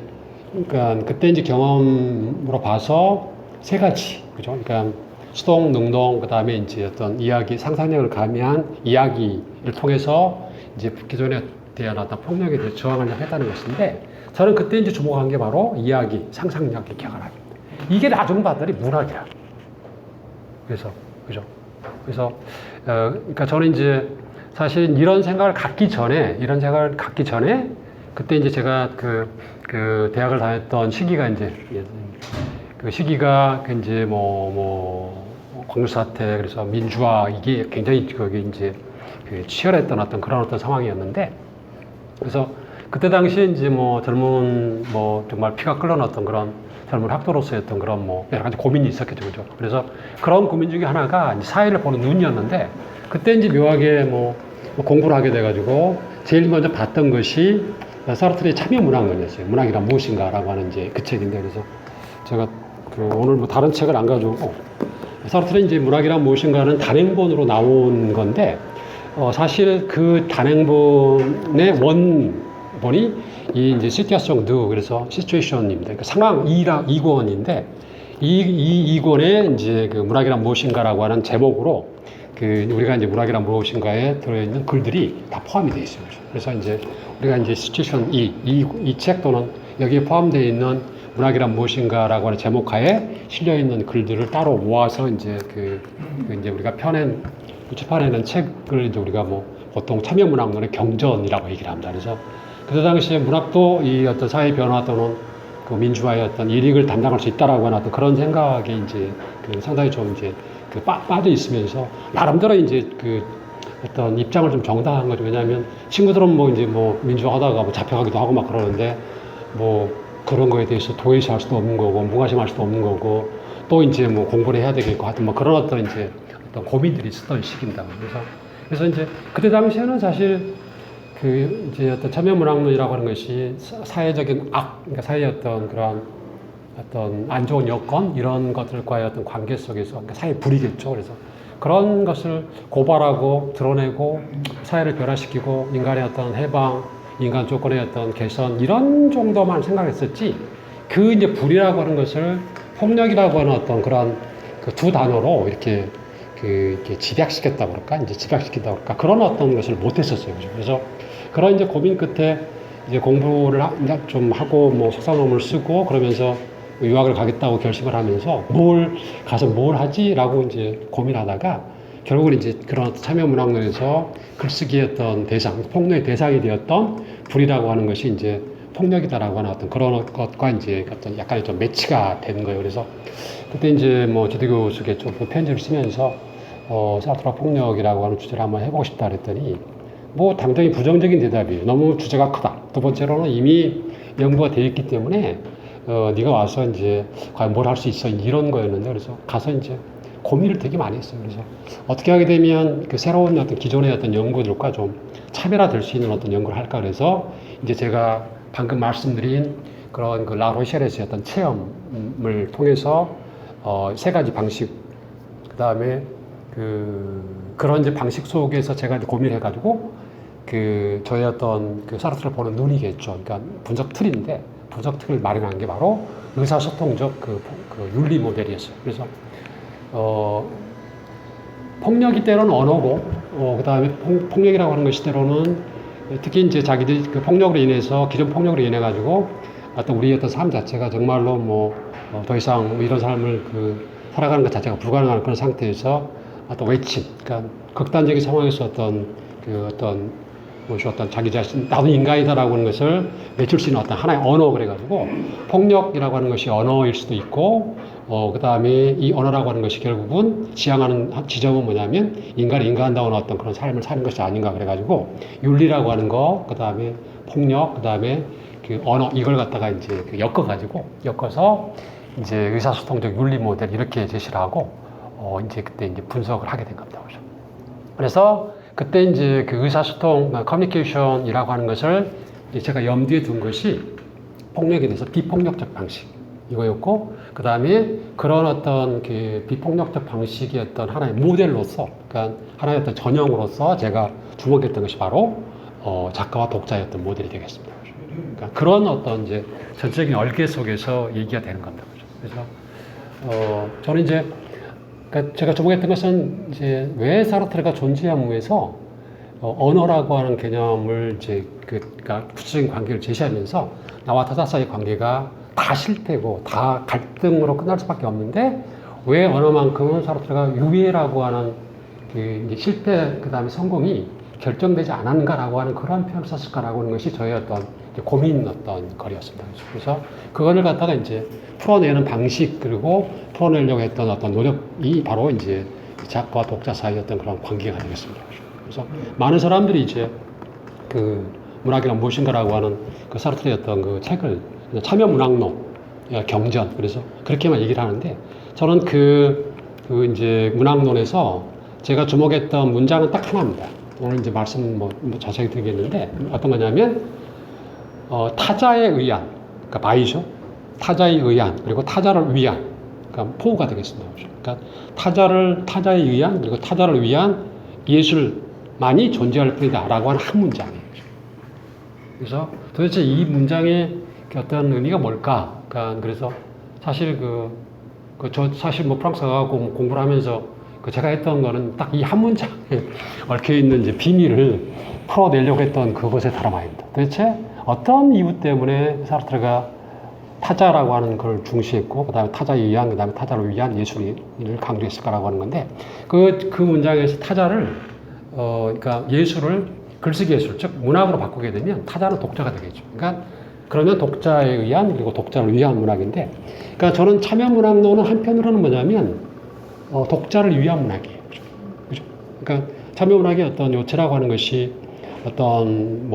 그러니까 그때 이제 경험으로 봐서 세 가지, 그죠? 그러니까 수동, 능동, 그 다음에 이제 어떤 이야기, 상상력을 가미한 이야기를 통해서 이제 기존에 대한 어떤 폭력에 대해 저항을 했다는 것인데 저는 그때 이제 주목한 게 바로 이야기, 상상력 이렇게 하는 이게 나중 봤더니 문학이야. 그래서 그죠? 그래서 그러니까 저는 이제 사실 이런 생각을 갖기 전에 그때 이제 제가 그 대학을 다녔던 시기가 이제 그 시기가 이제 광주 사태 그래서 민주화 이게 굉장히 거기 이제 치열했던 어떤 상황이었는데 그래서 그때 당시에 이제 젊은 정말 피가 끓어났던 그런 젊은 학도로서였던 그런 여러 가지 고민이 있었겠죠, 그죠? 그래서 그런 고민 중에 하나가 이제 사회를 보는 눈이었는데 그때 이제 묘하게 공부를 하게 돼가지고 제일 먼저 봤던 것이 사르트르의 참여문학론이었어요. 문학이란 무엇인가라고 하는 이제 그 책인데 그래서 제가 오늘 다른 책을 안 가져오고 사르트르의 이제 문학이란 무엇인가는 단행본으로 나온 건데 사실 그 단행본의 원본이 이 이제 시튜에이션 드 그래서 시츄에이션입니다. 그러니까 상황 2권인데 이 2권에 이제 그 문학이란 무엇인가라고 하는 제목으로 우리가 이제 문학이란 무엇인가에 들어있는 글들이 다 포함이 되어 있어요. 그래서 이제 우리가 이제 시츄에이션 이 책 또는 여기에 포함되어 있는 문학이란 무엇인가라고 하는 제목하에 실려 있는 글들을 따로 모아서 이제 이제 우리가 출판해낸 책을 이제 우리가 보통 참여문학론의 경전이라고 얘기를 합니다. 그래서 그때 당시에 문학도 이 어떤 사회 변화 또는 그 민주화의 어떤 일익을 담당할 수 있다라고 하는 어떤 그런 생각에 이제 상당히 좀 이제 빠져 있으면서 나름대로 이제 그 어떤 입장을 좀 정당한 거죠. 왜냐하면 친구들은 뭐 이제 뭐 민주화하다가 뭐 잡혀가기도 하고 막 그러는데 뭐 그런 거에 대해서 도외시할 수도 없는 거고 무관심할 수도 없는 거고 또 이제 뭐 공부를 해야 되겠고 하여튼 뭐 그런 어떤 이제 어떤 고민들이 있었던 시기입니다. 그래서 이제 그때 당시에는 사실 그 이제 어떤 참여문학론이라고 하는 것이 사회적인 그러니까 사회의 어떤 그런 어떤 안 좋은 여건 이런 것들과의 어떤 관계 속에서 그러니까 사회 불이겠죠. 그래서 그런 것을 고발하고 드러내고 사회를 변화시키고 인간의 어떤 해방, 인간 조건의 어떤 개선 이런 정도만 생각했었지 그 이제 불이라고 하는 것을 폭력이라고 하는 어떤 그런 그 두 단어로 이렇게 이렇게 집약시켰다고 그럴까 이제 집약시킨다고 그럴까 그런 어떤 것을 못했었어요. 그래서 그런 이제 고민 끝에 이제 공부를 좀 하고 뭐 석사 논문을 쓰고 그러면서 유학을 가겠다고 결심을 하면서 가서 뭘 하지라고 이제 고민하다가 결국은 이제 그런 참여문학론에서 글쓰기의 어떤 대상, 폭력의 대상이 되었던 불이라고 하는 것이 이제 폭력이다라고 하는 어떤 그런 것과 이제 어떤 약간의 좀 매치가 된 거예요. 그래서 그때 이제 뭐 지도교수에게 좀 편지를 쓰면서 사르트르와 폭력이라고 하는 주제를 한번 해보고 싶다 그랬더니 뭐 당장이 부정적인 대답이에요. 너무 주제가 크다. 두 번째로는 이미 연구가 되어 있기 때문에 네가 와서 이제 과연 뭘 할 수 있어 이런 거였는데 그래서 가서 이제 고민을 되게 많이 했어요. 그래서 어떻게 하게 되면 그 새로운 어떤 기존의 어떤 연구들과 좀 차별화될 수 있는 어떤 연구를 할까 그래서 이제 제가 방금 말씀드린 그런 그 라로셸에서의 어떤 체험을 통해서 세 가지 방식 그다음에 그런 이제 방식 속에서 제가 이제 고민해가지고 저의 어떤 그 사르트를 보는 눈이겠죠. 그러니까 분석 틀인데 분석 틀을 마련한 게 바로 의사소통적 그 윤리 모델이었어요. 그래서 폭력이 때로는 언어고 그 다음에 폭력이라고 하는 것이 때로는 특히 이제 자기들이 그 폭력으로 인해서 기존 폭력으로 인해 가지고 어떤 우리의 어떤 삶 자체가 정말로 뭐 더 이상 뭐 이런 삶을 살아가는 것 자체가 불가능한 그런 상태에서 어떤 외침, 그러니까 극단적인 상황에서 어떤 자기 자신, 나도 인간이다라고 하는 것을 외칠 수 있는 어떤 하나의 언어, 그래가지고, 폭력이라고 하는 것이 언어일 수도 있고, 그 다음에 이 언어라고 하는 것이 결국은 지향하는 지점은 뭐냐면, 인간이 인간다운 어떤 그런 삶을 사는 것이 아닌가, 그래가지고, 윤리라고 하는 거, 그 다음에 폭력, 그 다음에 그 언어, 이걸 갖다가 이제 엮어서, 이제 의사소통적 윤리 모델, 이렇게 제시를 하고, 이제 그때 이제 분석을 하게 된 겁니다. 그래서, 그때 이제 그 의사소통, 커뮤니케이션이라고 하는 것을 제가 염두에 둔 것이 폭력에 대해서 비폭력적 방식, 이거였고, 그 다음에 그런 어떤 그 비폭력적 방식의 어떤 하나의 모델로서, 그러니까 하나의 어떤 전형으로서 제가 주목했던 것이 바로, 작가와 독자의 어떤 모델이 되겠습니다. 그러니까 그런 어떤 이제 전체적인 얼개 속에서 얘기가 되는 겁니다. 그래서, 저는 이제 그러니까 제가 주목했던 것은 이제 왜 사르트르가 존재함에서 언어라고 하는 개념을 이제 그러니까 구체적인 관계를 제시하면서 나와 타자 사이의 관계가 다 실패고 다 갈등으로 끝날 수밖에 없는데 왜 언어만큼은 사르트르가 유해라고 하는 이제 실패 그다음에 성공이 결정되지 않았는가라고 하는 그런 표현을 썼을까라고 하는 것이 저의 어떤 고민 어떤 거리였습니다. 그래서 그거를 갖다가 이제 풀어내는 방식 그리고 풀어내려고 했던 어떤 노력이 바로 이제 작가와 독자 사이의 어떤 그런 관계가 되겠습니다. 그래서 많은 사람들이 이제 그 문학이란 무엇인가라고 하는 그 사르트르의 어떤 그 책을 참여 문학론 경전 그래서 그렇게만 얘기를 하는데 저는 그 이제 문학론에서 제가 주목했던 문장은 딱 하나입니다. 오늘 이제 말씀 뭐 자세히 드리겠는데 어떤 거냐면 타자에 의한 그러니까 바이죠. 타자에 의한 그리고 타자를 위한 그러니까 포가 되겠습니다. 그러니까 타자에 의한 그리고 타자를 위한 예술만이 존재할 뿐이다라고 하는 한 문장이에요. 그래서 도대체 이 문장의 어떤 의미가 뭘까? 그러니까 그래서 사실 저 사실 뭐 프랑스 가고 공부를 하면서 제가 했던 거는 딱 이 한 문장에 얽혀 있는 이제 비밀을 풀어내려고 했던 그것에 달아마입니다. 도대체 어떤 이유 때문에 사르트르가 타자라고 하는 걸 중시했고, 그 다음에 타자에 의한, 그 다음에 타자를 위한 예술을 강조했을까라고 하는 건데, 그 문장에서 타자를, 그러니까 예술을 글쓰기 예술, 즉 문학으로 바꾸게 되면 타자는 독자가 되겠죠. 그러니까 그러면 독자에 의한, 그리고 독자를 위한 문학인데, 그러니까 저는 참여 문학론은 한편으로는 뭐냐면, 독자를 위한 문학이에요. 그죠? 그러니까 참여문학의 어떤 요체라고 하는 것이 어떤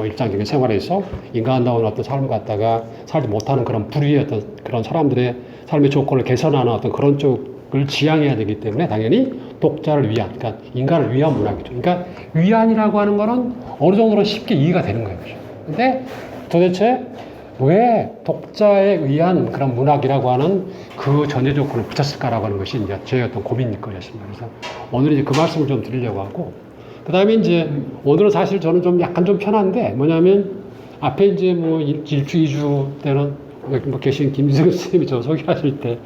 일상적인 생활에서 인간다운 어떤 삶을 갖다가 살지 못하는 그런 불의의 어떤 그런 사람들의 삶의 조건을 개선하는 어떤 그런 쪽을 지향해야 되기 때문에 당연히 독자를 위한, 그러니까 인간을 위한 문학이죠. 그러니까 위안이라고 하는 거는 어느 정도는 쉽게 이해가 되는 거예요. 그죠? 근데 도대체 왜 독자에 의한 그런 문학이라고 하는 그 전제 조건을 붙였을까라고 하는 것이 이제 제 어떤 고민거리였습니다. 그래서 오늘 이제 그 말씀을 좀 드리려고 하고, 그 다음에 이제 오늘은 사실 저는 좀 약간 좀 편한데 뭐냐면 앞에 이제 뭐 1주, 2주 때는 뭐 계신 김지승 선생님이 저 소개하실 때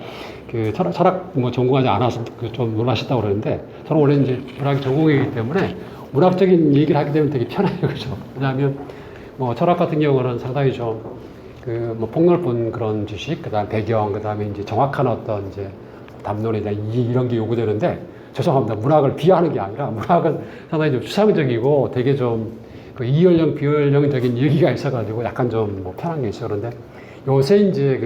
그 철학 뭐 전공하지 않아서 좀 놀라셨다고 그러는데 저는 원래 이제 문학이 전공이기 때문에 문학적인 얘기를 하게 되면 되게 편해요. 그죠? 왜냐하면 뭐 철학 같은 경우는 상당히 좀 뭐 폭넓은 그런 지식, 그 다음 배경, 그 다음에 이제 정확한 어떤 이제 담론이나 이런 게 요구되는데 죄송합니다. 문학을 비하하는 게 아니라 문학은 상당히 좀 추상적이고 되게 좀 그 이연령, 비연령적인 얘기가 있어가지고 약간 좀 뭐 편한 게 있어요. 그런데 요새 이제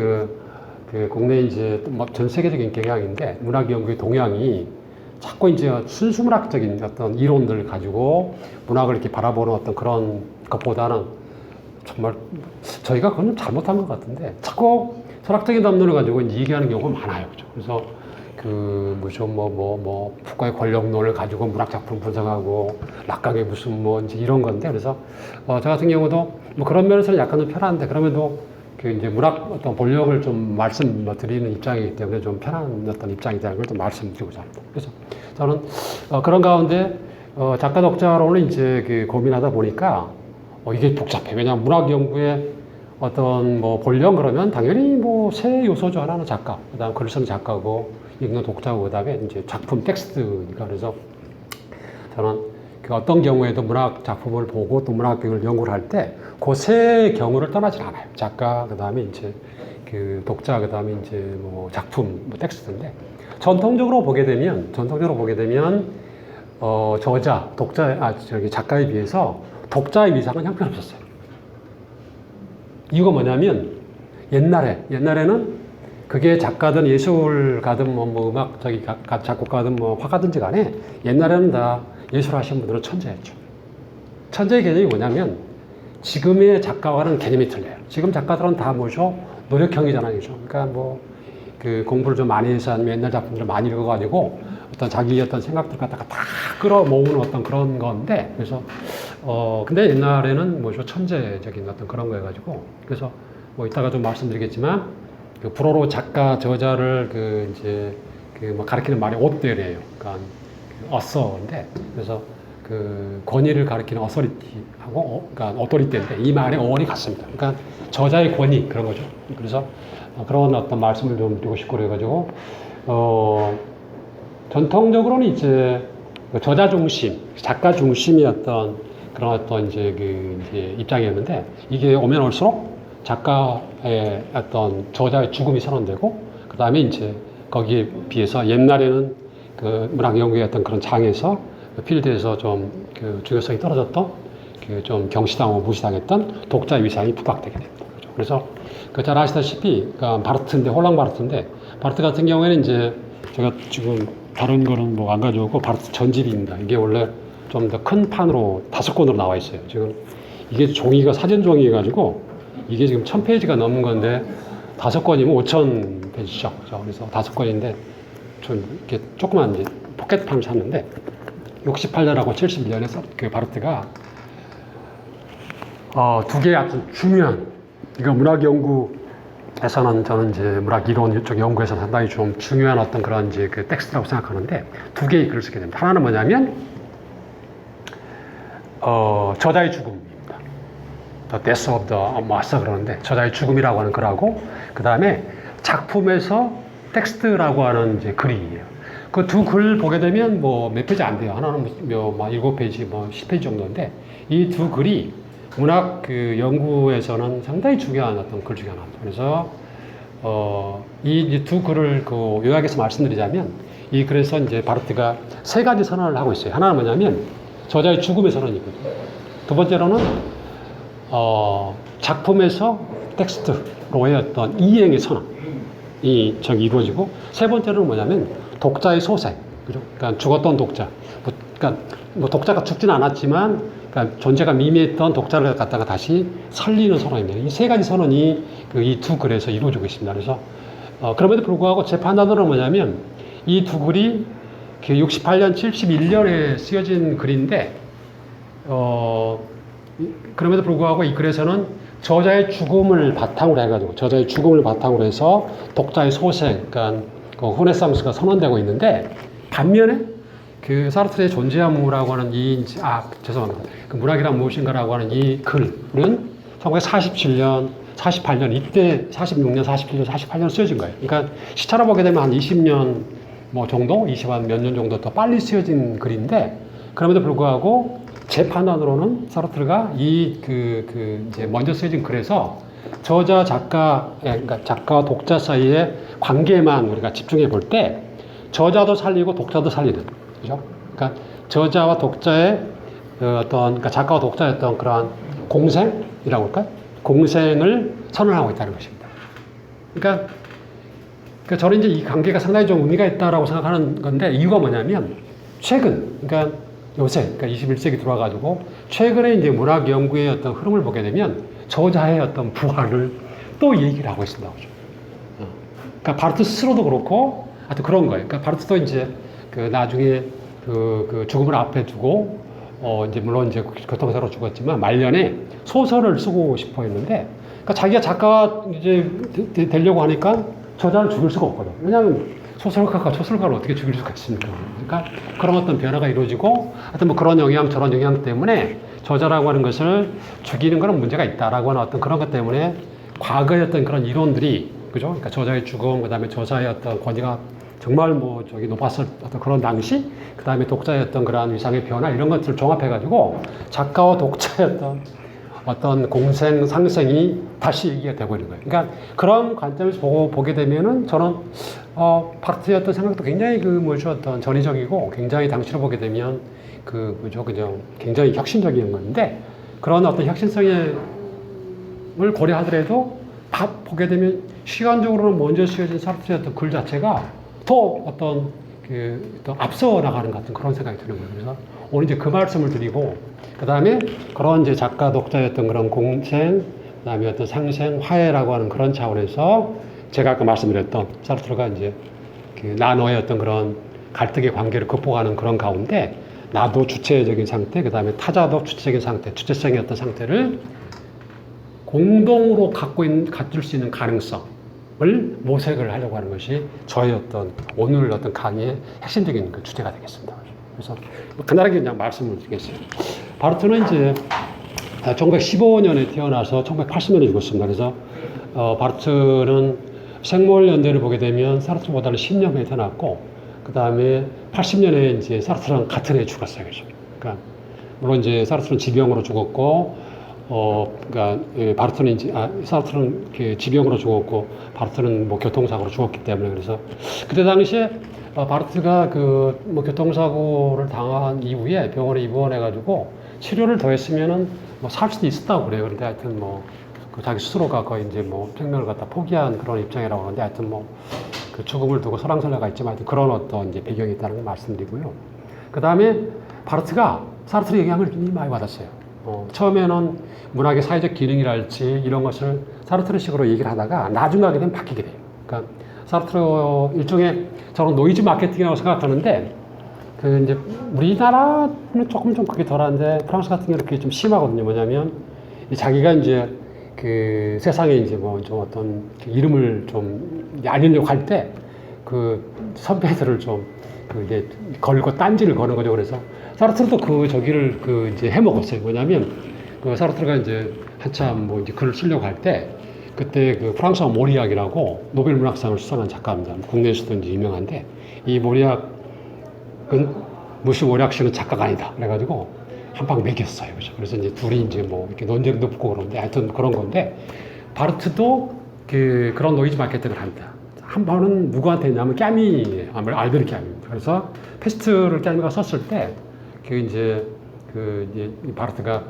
그 국내 이제 뭐 전 세계적인 경향인데 문학 연구의 동향이 자꾸 이제 순수문학적인 어떤 이론들을 가지고 문학을 이렇게 바라보는 어떤 그런 것보다는 정말 저희가 그건 잘못한 것 같은데 자꾸 철학적인 담론을 가지고 이제 얘기하는 경우가 많아요. 그죠? 그래서 무슨 푸코의 권력론을 가지고 문학 작품 분석하고 락강의 무슨 뭐 이제 이런 건데 그래서 저 같은 경우도 뭐 그런 면에서는 약간 좀 편한데 그럼에도 그 이제 문학 어떤 본력을 좀 말씀드리는 입장이기 때문에 좀 편한 어떤 입장이라는 걸 좀 말씀드리고자 합니다. 그래서 저는 그런 가운데 작가 독자로는 이제 그 고민하다 보니까 이게 복잡해. 왜냐하면 문학 연구의 어떤 뭐 본령 그러면 당연히 뭐 세 요소 중 하나는 작가, 그다음 글 쓰는 작가고 읽는 독자고 그다음에 이제 작품 텍스트니까 그래서 저는 그 어떤 경우에도 문학 작품을 보고 또 문학을 연구를 할 때 그 세 경우를 떠나질 않아요. 작가, 그다음에 이제 그 독자, 그다음에 이제 뭐 작품, 뭐 텍스트인데 전통적으로 보게 되면 저자, 작가에 비해서 독자의 위상은 형편없었어요. 이유가 뭐냐면 옛날에는 그게 작가든 예술가든 뭐 음악 작곡가든 뭐 화가든지 간에 옛날에는 다 예술하시는 분들은 천재였죠. 천재의 개념이 뭐냐면 지금의 작가와는 개념이 틀려요. 지금 작가들은 다 뭐죠? 노력형이잖아요. 그러니까 뭐 그 공부를 좀 많이 해서 아니면 옛날 작품들을 많이 읽어가지고 어떤 자기 어떤 생각들 갖다가 다 끌어모으는 어떤 그런 건데 그래서 근데 옛날에는 뭐죠? 천재적인 어떤 그런 거 해가지고 그래서 뭐 이따가 좀 말씀드리겠지만 그 불어로 작가 저자를 뭐 가리키는 말이 옷대래요. 그러니까 어서인데 그래서 그 권위를 가리키는 어서리티하고 그러니까 어토리티인데 이 말의 어원이 같습니다. 그러니까 저자의 권위 그런 거죠. 그래서 그런 어떤 말씀을 좀 드리고 싶고 그래가지고 전통적으로는 이제 저자 중심, 작가 중심이었던 그런 어떤 이제 입장이었는데 이게 오면 올수록 작가의 어떤 저자의 죽음이 선언되고 그 다음에 이제 거기에 비해서 옛날에는 그 문학 연구의 어떤 그런 장에서 그 필드에서 좀 그 중요성이 떨어졌던 그 좀 경시당하고 무시당했던 독자의 위상이 부각되게 됩니다. 그래서 그 잘 아시다시피 바르트인데 홀랑 바르트인데 바르트 같은 경우에는 이제 제가 지금 다른 거는 뭐 안 가져오고 바르트 전집입니다. 이게 원래 좀 더 큰 판으로 5권으로 나와 있어요. 지금 이게 종이가 사전 종이여가지고 이게 지금 1000페이지가 넘은 건데 5권이면 5000페이지죠. 그래서 5권인데 좀 이렇게 조그만 이제 포켓판을 샀는데 68년하고 71년에 그 바르트가 두 개의 아주 중요한 이거 문학 연구에서는 저는 이제 문학 이론 쪽 연구에서 상당히 좀 중요한 어떤 그런 이제 그 텍스트라고 생각하는데 두 개의 글을 쓰게 됩니다. 하나는 뭐냐면 저자의 죽음입니다. The Death of the Master 그러는데 저자의 죽음이라고 하는 글하고 그 다음에 작품에서 텍스트라고 하는 이제 글이에요. 그 두 글 보게 되면 뭐 몇 페이지 안 돼요. 하나는 뭐 7페이지, 뭐 10페이지 정도인데 이 두 글이 문학 그 연구에서는 상당히 중요한 어떤 글 중에 하나입니다. 그래서 이 두 글을 그 요약해서 말씀드리자면 이 글에서 이제 바르트가 3가지 선언을 하고 있어요. 하나는 뭐냐면 저자의 죽음의 선언이거든요. 두 번째로는 작품에서 텍스트로의 어떤 이행의 선언이 이루어지고 세 번째로는 뭐냐면 독자의 소생, 그죠? 그러니까 죽었던 독자. 그러니까 뭐 독자가 죽진 않았지만, 그러니까 존재가 미미했던 독자를 갖다가 다시 살리는 선언입니다. 이 세 가지 선언이 이 두 글에서 이루어지고 있습니다. 그래서 그럼에도 불구하고 제 판단으로는 뭐냐면 이 두 글이 68년, 71년에 쓰여진 글인데, 그럼에도 불구하고 이 글에서는 저자의 죽음을 바탕으로 해가지고, 저자의 죽음을 바탕으로 해서 독자의 소생, 그러니까 그 후네상스가 선언되고 있는데, 반면에 그 사르트르의 존재함이라고 하는 죄송합니다. 그 문학이란 무엇인가라고 하는 이 글은 1947년, 48년, 이때 46년, 47년, 48년 쓰여진 거예요. 그러니까 시차로 보게 되면 한 20년 뭐 정도, 20몇 년 정도 더 빨리 쓰여진 글인데, 그럼에도 불구하고 제 판단으로는 사르트르가 이제 먼저 쓰여진 글에서 저자 그러니까 작가와 독자 사이의 관계만 우리가 집중해 볼 때 저자도 살리고 독자도 살리는, 그죠? 그러니까 저자와 독자의 그러니까 작가와 독자의 어떤 그러한 공생이라고 할까요? 공생을 선언하고 있다는 것입니다. 그러니까 저는 이제 이 관계가 상당히 좀 의미가 있다라고 생각하는 건데, 이유가 뭐냐면 그러니까 요새, 그러니까 21세기 들어와가지고 최근에 이제 문학 연구의 어떤 흐름을 보게 되면 저자의 어떤 부활을 또 얘기를 하고 있습니다. 그러니까 바르트 스스로도 그렇고, 하여튼 그런 거예요. 그러니까 바르트도 이제 나중에 그 죽음을 앞에 두고, 이제 물론 이제 교통사고로 죽었지만 말년에 소설을 쓰고 싶어 했는데, 그러니까 자기가 작가가 이제 되려고 하니까 저자를 죽일 수가 없거든. 왜냐하면 소설가를 어떻게 죽일 수가 있습니까? 그러니까 그런 어떤 변화가 이루어지고, 하여튼 뭐 그런 영향, 저런 영향 때문에 저자라고 하는 것을 죽이는 거는 문제가 있다라고 하는 어떤 그런 것 때문에 과거의 어떤 그런 이론들이, 그죠? 그러니까 저자의 죽음, 그 다음에 저자의 어떤 권위가 정말 높았을 어떤 그런 당시, 그 다음에 독자의 어떤 그러한 위상의 변화, 이런 것들을 종합해가지고 작가와 독자의 어떤 공생, 상생이 다시 얘기가 되고 있는 거예요. 그러니까 그런 관점에서 보게 되면은 저는, 바르트의 어떤 생각도 굉장히 어떤 전위적이고, 굉장히 당시로 보게 되면 그죠? 굉장히 혁신적인 건데, 그런 어떤 혁신성을 고려하더라도 보게 되면 시간적으로는 먼저 쓰여진 사르트르의 어떤 글 자체가 더 어떤 더 앞서 나가는 것 같은 그런 생각이 드는 거예요. 그래서 오늘 이제 그 말씀을 드리고, 그 다음에 그런 이제 작가, 독자의 어떤 그런 공생, 그 다음에 어떤 상생, 화해라고 하는 그런 차원에서 제가 아까 말씀드렸던 사르트르가 이제 나노의 어떤 그런 갈등의 관계를 극복하는 그런 가운데, 나도 주체적인 상태, 그 다음에 타자도 주체적인 상태, 주체성의 어떤 상태를 공동으로 갖출 수 있는 가능성을 모색을 하려고 하는 것이 저의 오늘 강의의 핵심적인 주제가 되겠습니다. 그래서 간단하게 그냥 말씀을 드리겠습니다. 바르트는 이제 1915년에 태어나서 1980년에 죽었습니다. 그래서 바르트는 생물연대를 보게 되면 사르트르보다는 10년 후에 태어났고, 그 다음에 80년에 이제 사르트르랑 같은 해에 죽었어요. 그러니까 물론 이제 사르트르는 지병으로 죽었고, 그러니까 사르트르는 지병으로 죽었고, 바르트는 뭐 교통사고로 죽었기 때문에, 그래서 그때 당시에 바르트가 교통사고를 당한 이후에 병원에 입원해가지고 치료를 더 했으면은 살 수도 있었다고 그래요. 그런데 하여튼 자기 스스로가 거의 이제 생명을 갖다 포기한 그런 입장이라고 하는데, 하여튼 그 죽음을 두고 설왕설래가 있지만 하여튼 그런 어떤 이제 배경이 있다는 걸 말씀드리고요. 그 다음에 바르트가 사르트르의 영향을 굉장히 많이 받았어요. 처음에는 문학의 사회적 기능이랄지 이런 것을 사르트르식으로 얘기를 하다가 나중에 하게 되면 바뀌게 돼요. 그러니까 사르트르 일종의 저는 노이즈 마케팅이라고 생각하는데, 이제 우리나라는 조금 좀 그게 덜한데 프랑스 같은 경우는 그게 좀 심하거든요. 뭐냐면 자기가 이제 세상에 이제 좀 어떤 이름을 좀 알리려고 할 때 선배들을 좀 이제 걸고 딴지를 거는 거죠. 그래서 사르트르도 저기를 이제 해먹었어요. 뭐냐면 사르트르가 이제 한참 이제 글을 쓰려고 할 때, 그때 프랑스어 모리약이라고 노벨 문학상을 수상한 작가입니다. 국내에서도 이제 유명한데, 이 모리약은 무시 모리약 씨는 작가가 아니다. 그래가지고 한 방 매겼어요. 그래서 이제 둘이 이제 이렇게 논쟁도 붙고 그러는데, 하여튼 그런 건데, 바르트도 그런 노이즈 마케팅을 합니다. 한 번은 누구한테 했냐면 까미예요. 알베르 까미입니다. 그래서 페스트를 까미가 썼을 때, 이제 바르트가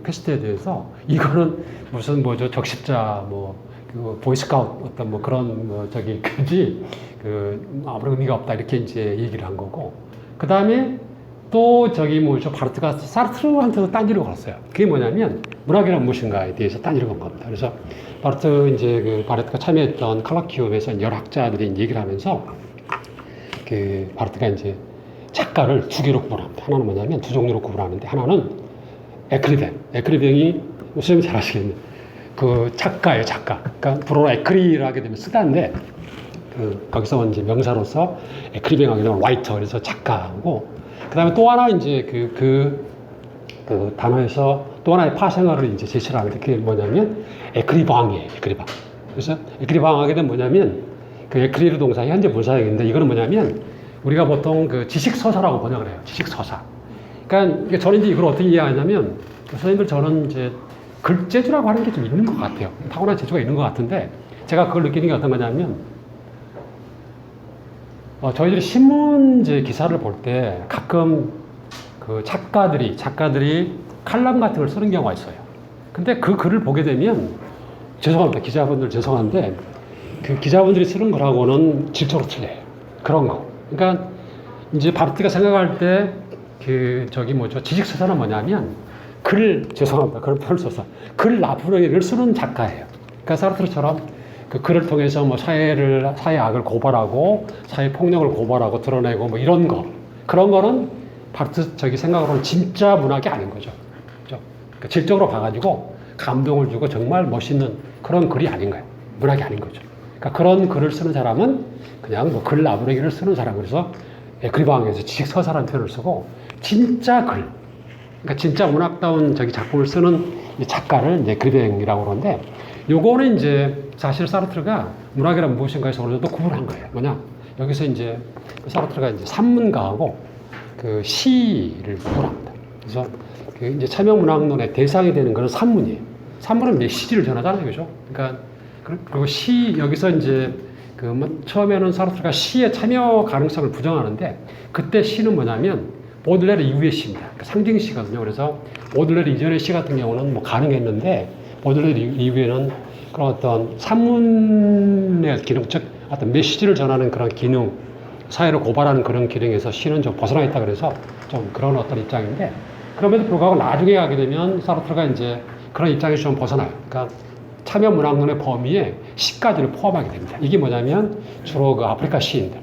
페스트에 대해서 이거는 무슨 적십자 그 보이스카우트 어떤 뭐 그런 뭐 저기 그지 그 아무런 의미가 없다 이렇게 이제 얘기를 한 거고 그 다음에 또 저기 뭐죠 바르트가 사르트르한테도 딴지를 걸었어요. 그게 뭐냐면 문학이란 무엇인가에 대해서 딴지를 건 겁니다. 그래서 바르트 이제 그 바르트가 참여했던 칼라키움에서 여러 학자들이 얘기를 하면서 그 바르트가 이제 작가를 두 개로 구분합니다. 하나는 뭐냐면 두 종류로 구분하는데 하나는 에크리뱅이 선생님 잘 아시겠네요. 그 작가예요, 작가. 그러니까 불어로 에크리를 하게 되면 쓰다인데 그 거기서 이제 명사로서 에크리뱅 하게 되면 라이터 그래서 작가고 그다음에 또 하나 이제 그 단어에서 또 하나의 파생어를 이제 제시를 하는데 그게 뭐냐면 에크리방이에요, 에크리방. 그래서 에크리방 하게 되면 뭐냐면 그 에크리르 동사 현재 분사형인데 이거는 뭐냐면 우리가 보통 그 지식서사라고 번역을 해요, 지식서사. 그러니까 저는 이제 이걸 어떻게 이해하냐면 선생님들 저는 이제 글재주라고 하는 게 좀 있는 것 같아요. 타고난 재주가 있는 것 같은데 제가 그걸 느끼는 게 어떤 거냐면 저희들이 신문제 기사를 볼 때 가끔 그 작가들이 칼럼 같은 걸 쓰는 경우가 있어요. 근데 그 글을 보게 되면 죄송합니다. 기자분들 죄송한데 그 기자분들이 쓰는 거라고는 질적으로 틀려요. 그런 거. 그러니까 이제 바르트가 생각할 때 그 저기 뭐죠 지식서사는 뭐냐면 죄송합니다. 그런 표현을 써서 글 나쁘게를 쓰는 작가예요. 그러니까 사르트르처럼 그 글을 통해서 뭐 사회 악을 고발하고 사회 폭력을 고발하고 드러내고 뭐 이런 거 그런 거는 바르트 저기 생각으로는 진짜 문학이 아닌 거죠. 그렇죠? 그러니까 질적으로 봐가지고 감동을 주고 정말 멋있는 그런 글이 아닌 거예요. 문학이 아닌 거죠. 그러니까 그런 글을 쓰는 사람은 그냥 뭐 글 나부르기를 쓰는 사람 그래서 에크리방에서 지식서사라는 표현을 쓰고 진짜 글 그러니까 진짜 문학다운 저기 작품을 쓰는 작가를 이제 에크리뱅이라고 그러는데 요거는 이제 사실 사르트르가 문학이란 무엇인가에서 어느 정도 구분한 거예요. 뭐냐 여기서 이제 사르트르가 이제 산문가하고 그 시를 구분합니다. 그래서 그 이제 참여문학론의 대상이 되는 것은 산문이에요. 산문은 메시지를 전하잖아요, 그죠? 그러니까 그리고 여기서 이제 처음에는 사르트르가 시의 참여 가능성을 부정하는데 그때 시는 뭐냐면 보들레르 이후의 시입니다. 그러니까 상징시거든요. 그래서 보들레르 이전의 시 같은 경우는 뭐 가능했는데 보들레르 이후에는 그런 어떤 산문의 기능, 즉 어떤 메시지를 전하는 그런 기능, 사회를 고발하는 그런 기능에서 시는 좀 벗어나 있다 그래서 좀 그런 어떤 입장인데 그럼에도 불구하고 나중에 가게 되면 사르트르가 이제 그런 입장에서 좀 벗어나요. 그러니까 참여 문학론의 범위에 시까지를 포함하게 됩니다. 이게 뭐냐면 주로 그 아프리카 시인들,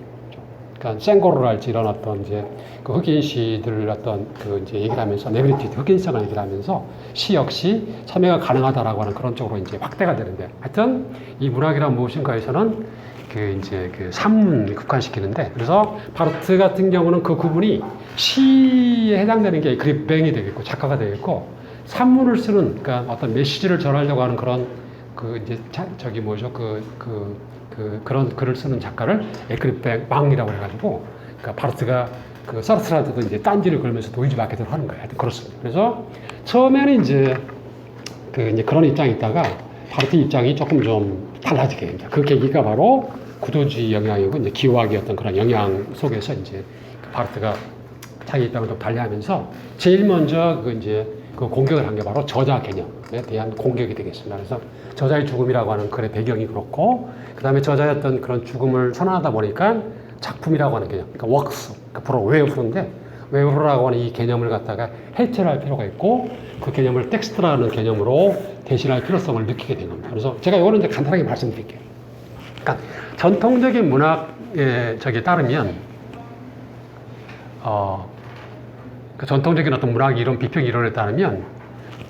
그러니까 생고르랄지 이런 어떤 이제 그 흑인 시들 어떤 그 이제 얘기를 하면서 네그리티드 흑인성을 얘기를 하면서 시 역시 참여가 가능하다라고 하는 그런 쪽으로 이제 확대가 되는데 하여튼 이 문학이란 무엇인가에서는 그 이제 그 산문을 국한시키는데 그래서 바르트 같은 경우는 그 구분이 시에 해당되는 게 에크리뱅이 되겠고 작가가 되겠고 산문을 쓰는 그러니까 어떤 메시지를 전하려고 하는 그런 그 이제 저기 뭐죠 그런 글을 쓰는 작가를 에크리뱅이라고 해가지고 그러니까 바르트가 그 사르트르한테도 이제 딴지를 걸면서 도의지 받게도록 하는 거예요. 하여튼 그렇습니다. 그래서 처음에는 이제 이제 그런 입장이 있다가 바르트 입장이 조금 좀 달라지게 됩니다. 그 계기가 바로 구도주의 영향이고 이제 기호학의 어떤 그런 영향 속에서 이제 바르트가 자기 입장을 좀 달리하면서 제일 먼저 그 공격을 한 게 바로 저자 개념에 대한 공격이 되겠습니다. 그래서 저자의 죽음이라고 하는 글의 배경이 그렇고, 그 다음에 저자의 어떤 그런 죽음을 선언하다 보니까 작품이라고 하는 개념, 그러니까 웍스, 그러니까 불어 웨어프인데, 웨어프라고 하는 이 개념을 갖다가 해체할 필요가 있고, 그 개념을 텍스트라는 개념으로 대신할 필요성을 느끼게 된 겁니다. 그래서 제가 이거는 이제 간단하게 말씀드릴게요. 그러니까 전통적인 문학에 따르면, 그 전통적인 어떤 문학 이론, 비평 이론에 따르면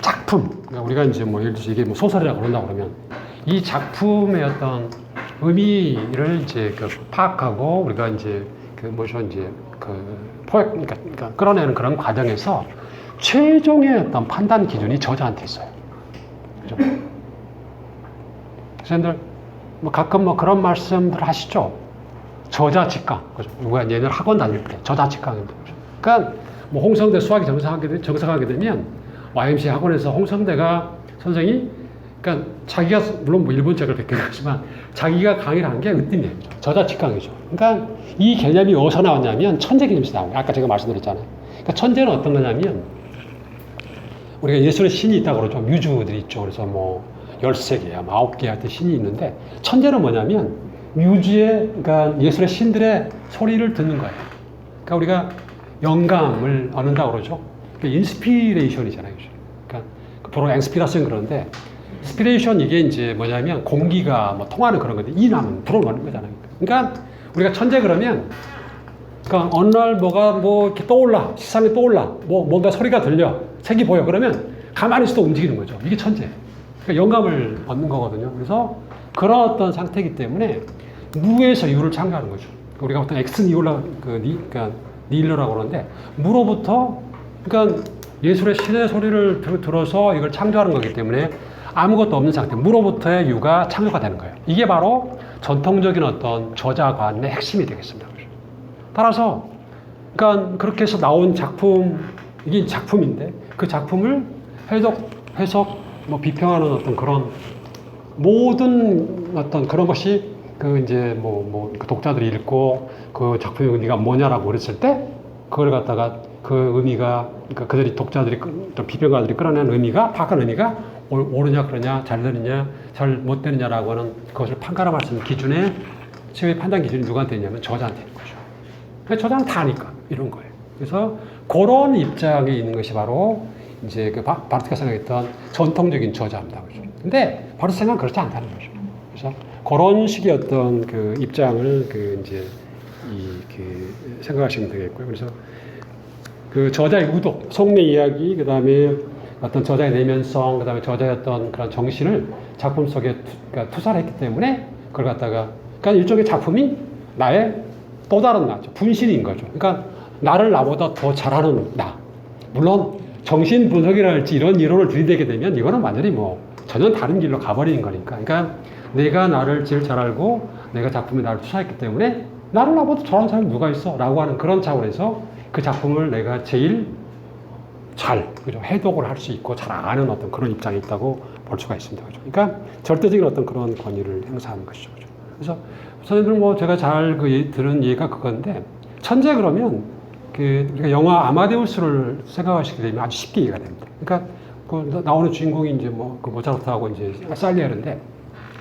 작품, 그러니까 우리가 이제 뭐 예를 들어서 이게 뭐 소설이라고 그런다 그러면 이 작품의 어떤 의미를 이제 파악하고 우리가 이제 그러니까 끌어내는 그런 과정에서 최종의 어떤 판단 기준이 저자한테 있어요. 그죠? 선생님들 뭐 가끔 뭐 그런 말씀들 하시죠? 저자 직강. 그죠? 우리가 얘네들 학원 다닐 때 저자 직강인데. 그러니까 뭐 홍성대 수학이 정상하게 되면 YMCA 학원에서 홍성대가 선생이 그러니까 자기가 물론 뭐 일본 책을 베꼈지만 자기가 강의를 한 게 으뜸이에요. 저자 직강이죠. 그러니까 이 개념이 어디서 나왔냐면 천재 개념에서 나온 거예요. 아까 제가 말씀드렸잖아요. 그러니까 천재는 어떤 거냐면 우리가 예술의 신이 있다고 그러죠. 뮤즈들이 있죠. 그래서 뭐 13개야, 9개 하여튼 신이 있는데 천재는 뭐냐면 뮤즈의 그러니까 예술의 신들의 소리를 듣는 거예요. 그러니까 우리가 영감을 얻는다고 그러죠. 그러니까 인스피레이션이잖아요. 그러니까 보통 앵스피라션 그러는데 스피레이션 이게 이제 뭐냐면 공기가 뭐 통하는 그런 건데 이남은 불어넣는 거잖아요. 그러니까 우리가 천재 그러면 그러니까 어느 날 뭐가 뭐 이렇게 떠올라 세상에 떠올라 뭐 뭔가 소리가 들려 색이 보여 그러면 가만히 있어도 움직이는 거죠. 이게 천재. 그러니까 영감을 얻는 거거든요. 그래서 그런 어떤 상태이기 때문에 무에서 유를 창조하는 거죠. 우리가 어떤 엑스 니올라 그러니까 니일러라고 그러는데 무로부터 그러니까 예술의 신의 소리를 들어서 이걸 창조하는 거기 때문에 아무것도 없는 상태, 무로부터의 유가 창조가 되는 거예요. 이게 바로 전통적인 어떤 저자관의 핵심이 되겠습니다. 따라서, 그러니까 그렇게 해서 나온 작품, 이게 작품인데 그 작품을 해석, 뭐 비평하는 어떤 그런 모든 어떤 그런 것이 그 이제 그 독자들이 읽고 그 작품의 의미가 뭐냐라고 그랬을 때 그걸 갖다가 그 의미가 그러니까 그들이 독자들이 비평가들이 끌어낸 의미가 파악한 의미가 옳으냐 그러냐 잘 되느냐 잘 못 되느냐라고 하는 그것을 판가름할 수 있는 기준의 최후의 판단 기준이 누구한테 있냐면 저자한테 있는 거죠. 그러니까 저자는 다 아니까 이런 거예요. 그래서 그런 입장에 있는 것이 바로 이제 그 바르트가 생각했던 전통적인 저자입니다. 그죠? 근데 바르트 생각은 그렇지 않다는 거죠. 그래서 그런 식의 어떤 그 입장을 그 이제 생각하시면 되겠고요. 그래서 그 저자의 의도, 속내 이야기, 그 다음에 어떤 저자의 내면성, 그 다음에 저자의 어떤 그런 정신을 작품 속에 그러니까 투사를 했기 때문에 그걸 갖다가 그러니까 일종의 작품이 나의 또 다른 나죠. 분신인 거죠. 그러니까 나를 나보다 더 잘하는 나. 물론 정신 분석이라 할지 이런 이론을 들이대게 되면 이거는 완전히 뭐 전혀 다른 길로 가버리는 거니까. 그러니까 내가 나를 제일 잘 알고 내가 작품에 나를 투사했기 때문에 나를 나보다 잘하는 사람이 누가 있어? 라고 하는 그런 차원에서 그 작품을 내가 제일 잘 그죠? 해독을 할 수 있고 잘 아는 어떤 그런 입장이 있다고 볼 수가 있습니다. 그죠? 그러니까 절대적인 어떤 그런 권위를 행사하는 것이죠. 그죠? 그래서 선생님들 뭐 제가 잘 들은 예가 그건데 천재 그러면 우리가 영화 아마데우스를 생각하시게 되면 아주 쉽게 이해가 됩니다. 그러니까 그 나오는 주인공이 이제 그 모차르트하고 이제 살리에르인데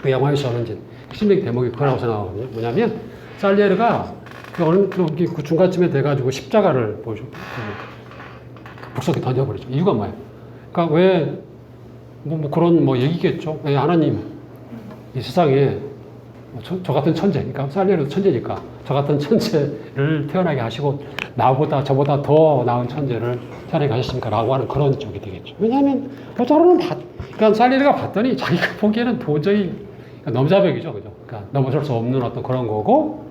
그 영화에서는 이제 핵심적인 대목이 그거라고 생각하거든요. 뭐냐면 살리에르가 그 중간쯤에 돼가지고 십자가를 북석에 던져버리죠. 이유가 뭐예요? 그러니까 왜 그런 얘기겠죠. 왜 하나님 이 세상에 저 같은 천재, 그러니까 살리에르도 천재니까 저 같은 천재를 태어나게 하시고 저보다 더 나은 천재를 태어나게 하셨습니까? 라고 하는 그런 쪽이 되겠죠. 왜냐하면 모차르트는 그러니까 살리에르가 봤더니 자기가 보기에는 도저히 넘사벽이죠, 그죠? 그러니까 넘어설 수 없는 어떤 그런 거고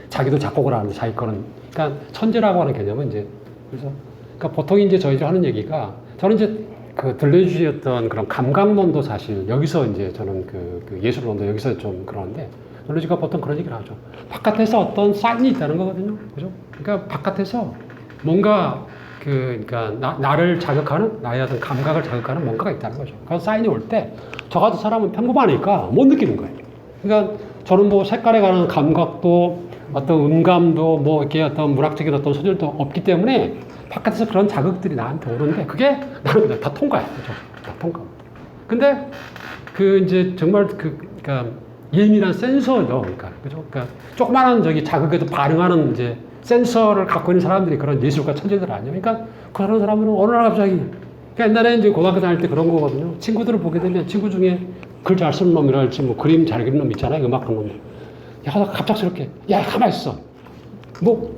자기도 작곡을 하는데 자기 거는 그러니까 천재라고 하는 개념은 이제 그래서 그러니까 보통 이제 저희들 하는 얘기가 저는 이제 그 들려주셨던 그런 감각론도 사실 여기서 이제 저는 그 예술론도 여기서 좀 그러는데 놀러지가 보통 그런 얘기를 하죠. 바깥에서 어떤 사인이 있다는 거거든요. 그죠? 그러니까 바깥에서 뭔가 그러니까 나를 자극하는 나의 어떤 감각을 자극하는 뭔가가 있다는 거죠. 그 사인이 올 때 저 같은 사람은 평범하니까 못 느끼는 거예요. 그러니까 저는 뭐 색깔에 관한 감각도 어떤 음감도 뭐 이렇게 어떤 문학적인 어떤 소질도 없기 때문에 바깥에서 그런 자극들이 나한테 오는데 그게 나는 그냥 다 통과해. 그죠? 다 통과합니다. 근데 이제 정말 그러니까 예민한 센서죠. 그러니까 그죠? 그러니까 조그마한 자극에도 반응하는 이제 센서를 갖고 있는 사람들이 그런 예술가 천재들 아니에요. 그러니까 그런 사람들은 어느 날 갑자기 그러니까 옛날에 이제 고등학교 다닐 때 그런 거거든요. 친구들을 보게 되면 친구 중에 글 잘 쓰는 놈이랄지 뭐 그림 잘 그리는 놈 있잖아요. 음악하는 놈. 야, 갑작스럽게 야, 가만히 있어.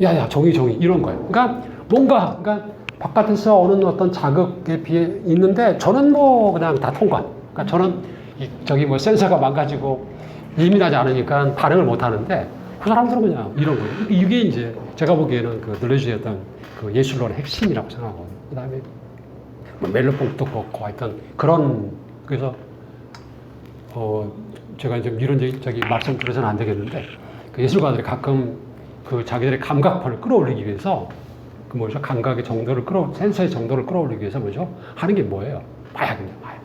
야야, 종이 이런 거예요. 그러니까 그러니까 바깥에서 오는 어떤 자극에 비해 있는데 저는 그냥 다 통과. 그러니까 저는 뭐 센서가 망가지고 예민하지 않으니까 반응을 못 하는데 그 사람들은 그냥 이런 거예요. 이게 이제 제가 보기에는 그 늘려주셨던 그 예술론의 핵심이라고 생각하거든요. 그 다음에 멜로뽕도 그렇고 하여튼 그래서 제가 이제 이런 말씀 드려서는 안 되겠는데 그 예술가들이 가끔 그 자기들의 감각판을 끌어올리기 위해서 감각의 정도를 센서의 정도를 끌어올리기 위해서 하는 게 뭐예요? 마약입니다. 마약.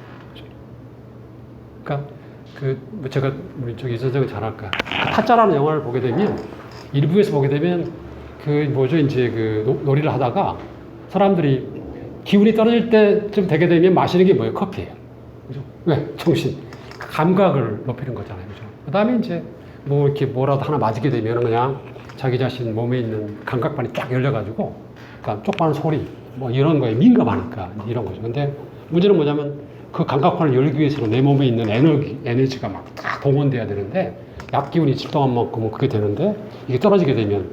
그러니까 제가 우리 이선생은 잘 알까? 타짜라는 영화를 보게 되면 일부에서 보게 되면 이제 놀이를 하다가 사람들이 기운이 떨어질 때쯤 되게 되면 마시는 게 뭐예요? 커피예요. 그죠? 왜? 정신. 감각을 높이는 거잖아요. 그죠? 그 다음에 이제 뭐 이렇게 뭐라도 하나 맞게 되면 그냥 자기 자신 몸에 있는 감각반이 쫙 열려가지고, 그러니까 쪽파는 소리, 뭐 이런 거에 민감하니까 이런 거죠. 근데 문제는 뭐냐면 그 감각판을 열기 위해서는 내 몸에 있는 에너지가 막 다 동원돼야 되는데, 약 기운이 출동한 만큼은 그게 되는데, 이게 떨어지게 되면,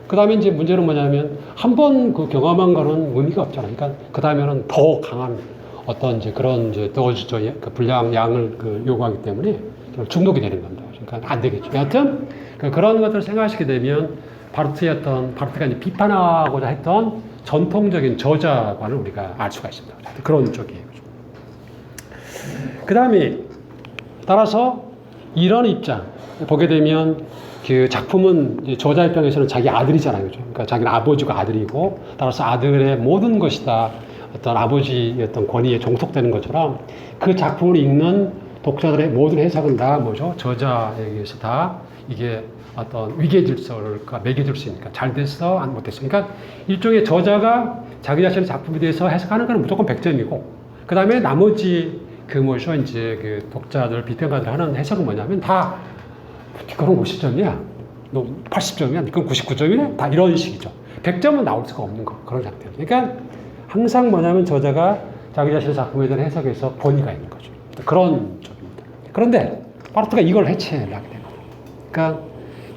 그 다음에 이제 문제는 뭐냐면 한 번 그 경험한 거는 의미가 없잖아요. 그러니까 그 다음에는 더 강한 어떤 이제 그런 이제 그 분량 양을 그 요구하기 때문에 중독이 되는 겁니다. 그러니까 안 되겠죠. 여하튼 그런 것들을 생각하시게 되면 바르트가 이제 비판하고자 했던 전통적인 저자관을 우리가 알 수가 있습니다. 그런 쪽이에요. 그 다음에 따라서 이런 입장 보게 되면 그 작품은 저자 입장에서는 자기 아들이잖아요. 그죠? 그러니까 자기는 아버지가 아들이고, 따라서 아들의 모든 것이 다 어떤 아버지의 어떤 권위에 종속되는 것처럼 그 작품을 읽는 독자들의 모든 해석은 다 뭐죠? 저자에 의해서 다 이게 어떤 위계 질서를 매겨줄 수 있으니까 잘 됐어, 안 못했어. 그러니까 일종의 저자가 자기 자신의 작품에 대해서 해석하는 건 무조건 100점이고, 그 다음에 나머지 그 뭐죠? 이제 그 독자들, 비평가들 하는 해석은 뭐냐면 다 그건 50점이야. 너 80점이야. 그건 99점이네. 다 이런 식이죠. 100점은 나올 수가 없는 그런 상태예요. 그러니까 항상 뭐냐면 저자가 자기 자신의 작품에 대한 해석에서 본의가 있는 거죠. 그런 쪽입니다. 그런데 바르트가 이걸 해체하게 됩니다. 그러니까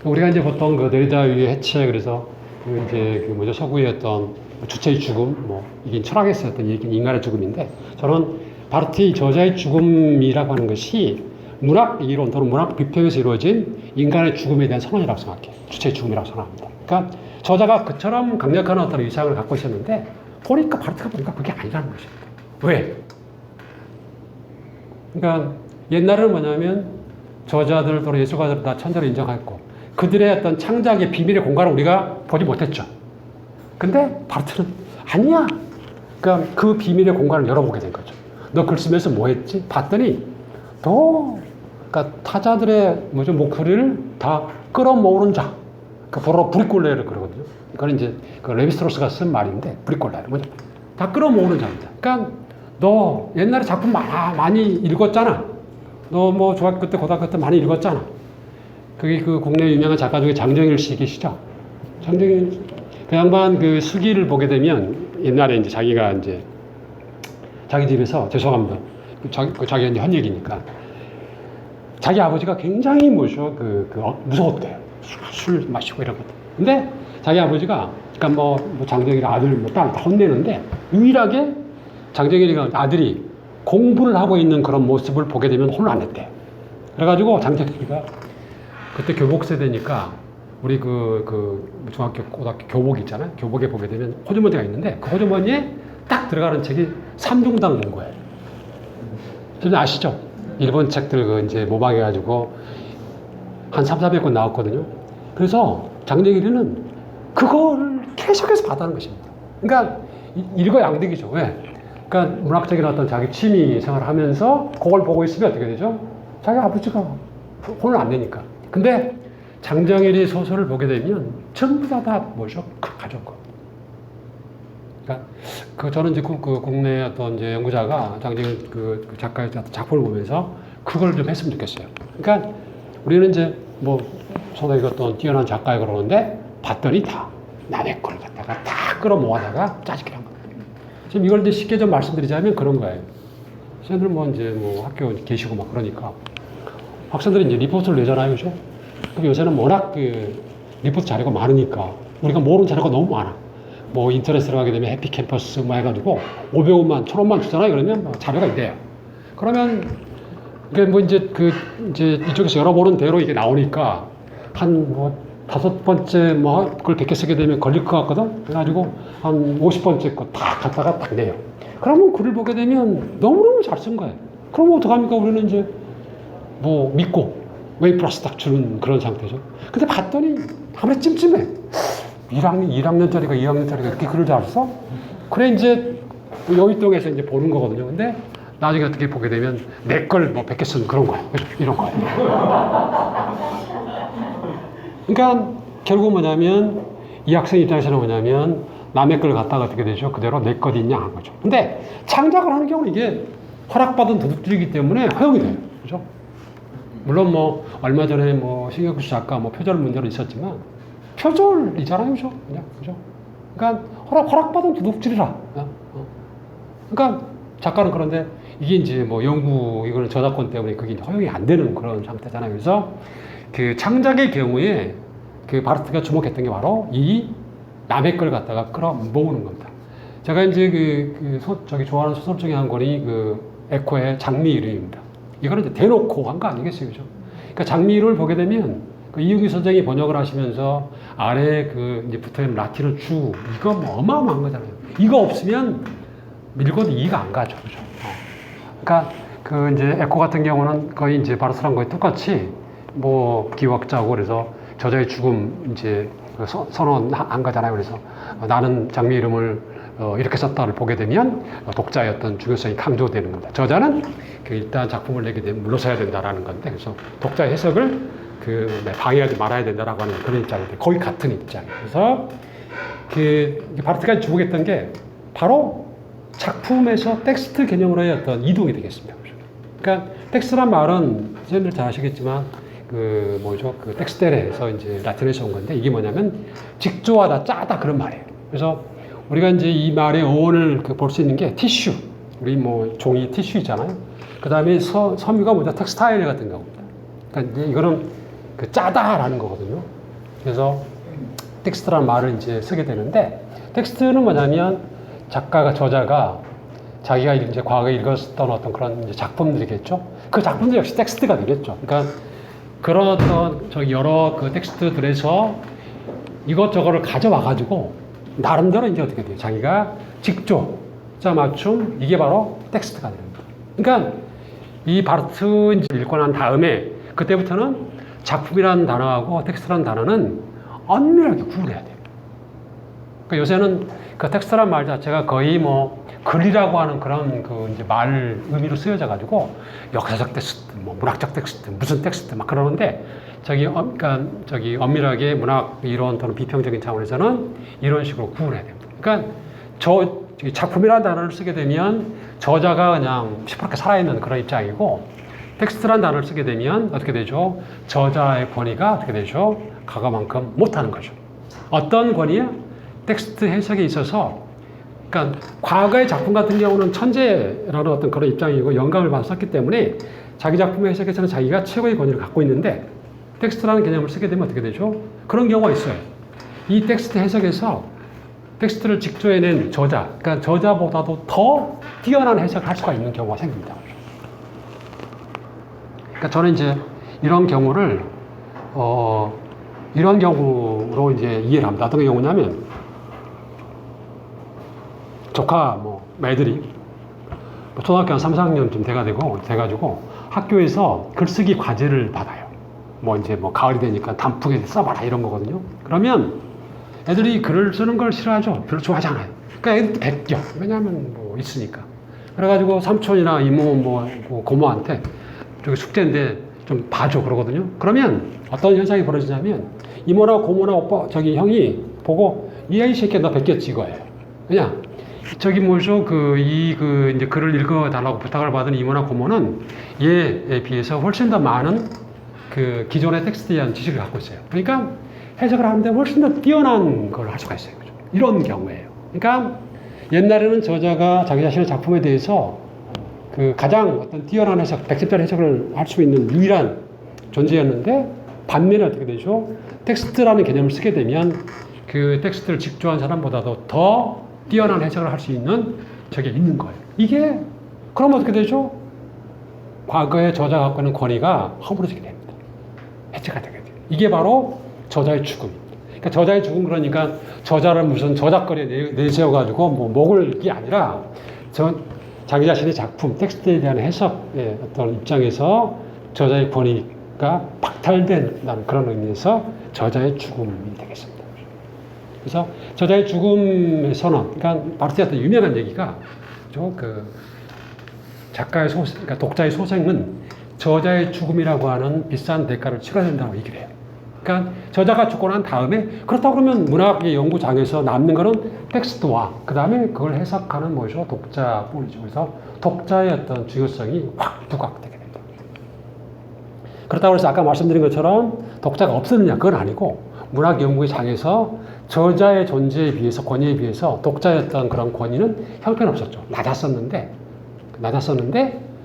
우리가 이제 보통 그 데리다의 해체, 그래서 그 이제 그 뭐죠? 서구의 어떤 주체의 죽음, 뭐 이게 철학에서 어떤 얘기는 인간의 죽음인데, 저는 바르트의 저자의 죽음이라고 하는 것이 문학 이론 또는 문학 비평에서 이루어진 인간의 죽음에 대한 선언이라고 생각해요. 주체의 죽음이라고 생각합니다. 그러니까 저자가 그처럼 강력한 어떤 의상을 갖고 있었는데, 바르트가 보니까 그게 아니라는 것입니다. 왜? 그러니까 옛날에는 뭐냐면 저자들 또는 예술가들 다 천재로 인정했고, 그들의 어떤 창작의 비밀의 공간을 우리가 보지 못했죠. 근데 바르트는 아니야. 그러니까 그 비밀의 공간을 열어보게 된 거죠. 너 글 쓰면서 뭐 했지? 봤더니 그러니까 타자들의 목소리를 다 끌어모으는 자. 그 바로 브리콜레를 그러거든요. 이거는 이제 그 레비스트로스가 쓴 말인데, 브리콜레를 뭐냐? 다 끌어모으는 자입니다. 그러니까 너 옛날에 작품 많이 읽었잖아. 너 뭐 중학교 때, 고등학교 때 많이 읽었잖아. 그게 그 국내 유명한 작가 중에 장정일 씨 계시죠? 장정일 그 양반 그 수기를 보게 되면 옛날에 이제 자기가 이제 자기 집에서, 죄송합니다. 자기가 이제 한 얘기니까. 자기 아버지가 굉장히 무서웠대요. 술 마시고 이런 것들. 근데 자기 아버지가, 그러니까 뭐 장정일 아들 뭐 딸 다 혼내는데, 유일하게 장정일이가 아들이 공부를 하고 있는 그런 모습을 보게 되면 혼을 안 냈대요. 그래가지고 장정일이가 그때 교복 세대니까 우리 중학교, 고등학교 교복 있잖아요. 교복에 보게 되면 호주머니가 있는데, 그 호주머니에 딱 들어가는 책이 삼중당 문고예요. 여러분 아시죠? 일본 책들 이제 모방해가지고 한 300~400권 나왔거든요. 그래서 장정일이는 그거를 계속해서 받아는 것입니다. 그러니까 일거양득이죠. 왜? 그러니까 문학적인 어떤 자기 취미 생활을 하면서 그걸 보고 있으면 어떻게 되죠? 자기 아버지가 혼을 안 내니까. 근데 장정일의 소설을 보게 되면 전부 다 뭐죠? 가져온 거. 그러니까 저는 이제 국내 어떤 이제 연구자가 장정일 그 작가의 작품을 보면서 그걸 좀 했으면 좋겠어요. 그러니까 우리는 이제 뭐 상당히 어떤 뛰어난 작가에 그러는데, 봤더니 다 남의 걸 갖다가 다 끌어모아다가 짜집기를 한 겁니다. 지금 이걸 이제 쉽게 좀 말씀드리자면 그런 거예요. 학생들 뭐 학교 계시고 막 그러니까 학생들이 이제 리포트를 내잖아요, 그죠? 그럼 요새는 워낙 리포트 자료가 많으니까 우리가 모르는 자료가 너무 많아. 뭐 인터넷 들어가게 되면 해피캠퍼스 뭐 해가지고 500원만 1000원만 주잖아요. 그러면 뭐 자료가 있대요. 그러면 이게 뭐 이제 이쪽에서 열어보는 대로 이게 나오니까 한 뭐 5번째 뭐 그걸 100개 쓰게 되면 걸릴 것 같거든. 그래가지고 한 50번째 거 다 갖다가 딱 내요. 그러면 글을 보게 되면 너무너무 잘 쓴 거예요. 그럼 어떡합니까? 우리는 이제 뭐 믿고 웨이 플러스 딱 주는 그런 상태죠. 근데 봤더니 아무래도 찜찜해. 1학년짜리가 2학년짜리가 이렇게 글을 잘 써? 그래 이제 여의동에서 이제 보는 거거든요. 근데 나중에 어떻게 보게 되면 내 걸 뭐 100개 쓴 그런 거예요. 이런 거예요. 그러니까 결국 뭐냐면 이 학생 입장에서는 뭐냐면 남의 걸 갖다가 어떻게 되죠? 그대로 내 것이 있냐 하는 거죠. 근데 창작을 하는 경우는 이게 허락받은 도둑질이기 때문에 허용이 돼요. 그죠? 물론 뭐 얼마 전에 뭐 신경수 작가 뭐 표절 문제로 있었지만 표절이잖아요, 그죠? 그냥 그죠? 그러니까 허락받은 도둑질이라. 그러니까 작가는 그런데 이게 이제 뭐 영구 이거는 저작권 때문에 그게 허용이 안 되는 그런 상태잖아요. 그래서 그 창작의 경우에 그 바르트가 주목했던 게 바로 이 남의 걸 갖다가 끌어 모으는 겁니다. 제가 이제 저기 좋아하는 소설 중에 한 권이 그 에코의 장미 이름입니다. 이거는 이제 대놓고 한 거 아니겠어요, 그죠? 그러니까 장미를 보게 되면 그 이유기 선생이 번역을 하시면서 아래에 그 이제 붙어 있는 라틴어 주 이거 뭐 어마어마한 거잖아요. 이거 없으면 밀고도 이해가 안 가죠, 그죠? 그러니까 그 이제 에코 같은 경우는 거의 이제 바르트랑 거의 똑같이 뭐 기wak자고 그래서 저자의 죽음 이제 선언한 거잖아요. 그래서 나는 장미 이름을 이렇게 썼다를 보게 되면 독자의 어떤 중요성이 강조되는 겁니다. 저자는 그 일단 작품을 내게 되면 물러서야 된다라는 건데, 그래서 독자의 해석을 방해하지 말아야 된다라고 하는 그런 입장인데 거의 같은 입장이에요. 그래서 그 바르트가 주목했던 게 바로 작품에서 텍스트 개념으로의 어떤 이동이 되겠습니다. 그러니까 텍스트란 말은 선생님들 잘 아시겠지만 그 텍스테레에서 이제 라틴에서 온 건데 이게 뭐냐면 직조하다, 짜다 그런 말이에요. 그래서 우리가 이제 이 말의 어원을 볼 수 있는 게 티슈, 우리 뭐 종이 티슈 있잖아요. 그 다음에 섬유가 뭐죠? 텍스타일 같은 겁니다. 그러니까 이제 이거는 그 짜다라는 거거든요. 그래서 텍스트라는 말을 이제 쓰게 되는데 텍스트는 뭐냐면 저자가 자기가 이제 과거에 읽었던 어떤 그런 이제 작품들이겠죠. 그 작품들 역시 텍스트가 되겠죠. 그러니까 그런 어떤 여러 그 텍스트들에서 이것저것을 가져와가지고 나름대로 이제 어떻게 돼요? 자기가 직조, 자 맞춤 이게 바로 텍스트가 되는 거예요. 그러니까 이 바르트 이제 읽고 난 다음에 그때부터는 작품이라는 단어하고 텍스트라는 단어는 엄밀하게 구분해야 돼요. 그러니까 요새는 그 텍스트라는 말 자체가 거의 뭐 글이라고 하는 그런 그 이제 말 의미로 쓰여져 가지고 역사적 텍스트, 뭐 문학적 텍스트, 무슨 텍스트 막 그러는데 그러니까 엄밀하게 문학 이론 또는 비평적인 차원에서는 이런 식으로 구분해야 됩니다. 그러니까 작품이라는 단어를 쓰게 되면 저자가 그냥 시퍼렇게 살아있는 그런 입장이고 텍스트라는 단어를 쓰게 되면 어떻게 되죠? 저자의 권위가 어떻게 되죠? 과거만큼 못하는 거죠. 어떤 권위야? 텍스트 해석에 있어서 그러니까 과거의 작품 같은 경우는 천재라는 어떤 그런 입장이고 영감을 받아 썼기 때문에 자기 작품의 해석에서는 자기가 최고의 권위를 갖고 있는데 텍스트라는 개념을 쓰게 되면 어떻게 되죠? 그런 경우가 있어요. 이 텍스트 해석에서 텍스트를 직조해낸 저자, 그러니까 저자보다도 더 뛰어난 해석을 할 수가 있는 경우가 생깁니다. 그러니까 저는 이제 이런 경우를 이런 경우로 이제 이해를 합니다. 어떤 경우냐면 조카 애들이 초등학교 한 3, 4학년쯤 돼가지고 학교에서 글쓰기 과제를 받아요. 가을이 되니까 단풍에 써봐라 이런 거거든요. 그러면 애들이 글을 쓰는 걸 싫어하죠. 별로 좋아하지 않아요. 그러니까 애들도 베껴. 왜냐하면 있으니까. 그래가지고 삼촌이나 이모 고모한테 저기 숙제인데 좀 봐줘 그러거든요. 그러면 어떤 현상이 벌어지냐면 이모나 고모나 오빠 형이 보고 이 새끼 너 베꼈지 이거예요. 그냥 이제 글을 읽어달라고 부탁을 받은 이모나 고모는 얘에 비해서 훨씬 더 많은 그 기존의 텍스트에 대한 지식을 갖고 있어요. 그러니까 해석을 하는데 훨씬 더 뛰어난 걸 할 수가 있어요. 그죠? 이런 경우에요. 그러니까 옛날에는 저자가 자기 자신의 작품에 대해서 그 가장 어떤 뛰어난 해석, 100점짜리 해석을 할 수 있는 유일한 존재였는데 반면에 어떻게 되죠? 텍스트라는 개념을 쓰게 되면 그 텍스트를 직조한 사람보다도 더 뛰어난 해석을 할 수 있는 저게 있는 거예요. 이게 그럼 어떻게 되죠? 과거의 저자가 갖고 있는 권위가 허물어지게 됩니다. 해체가 되게 돼요. 이게 바로 저자의 죽음입니다. 그러니까 저자의 죽음 그러니까 저자를 무슨 저작거리에 내세워가지고 목을 이게 아니라 자기 자신의 작품, 텍스트에 대한 해석의 어떤 입장에서 저자의 권위가 박탈된다는 그런 의미에서 저자의 죽음이 되겠습니다. 그래서 저자의 죽음의 선언, 그러니까 바르트의 어떤 유명한 얘기가 작가의 그러니까 독자의 소생은 저자의 죽음이라고 하는 비싼 대가를 치러야 된다고 얘기를 해요. 그러니까 저자가 죽고 난 다음에 그렇다고 그러면 문학의 연구장에서 남는 거는 텍스트와 그 다음에 그걸 해석하는 뭐죠? 독자뿐이죠. 그래서 독자의 어떤 중요성이 확 부각되게 됩니다. 그렇다고 해서 아까 말씀드린 것처럼 독자가 없었느냐? 그건 아니고 문학 연구의 장에서 저자의 존재에 비해서 권위에 비해서 독자의 어떤 그런 권위는 형편없었죠. 낮았었는데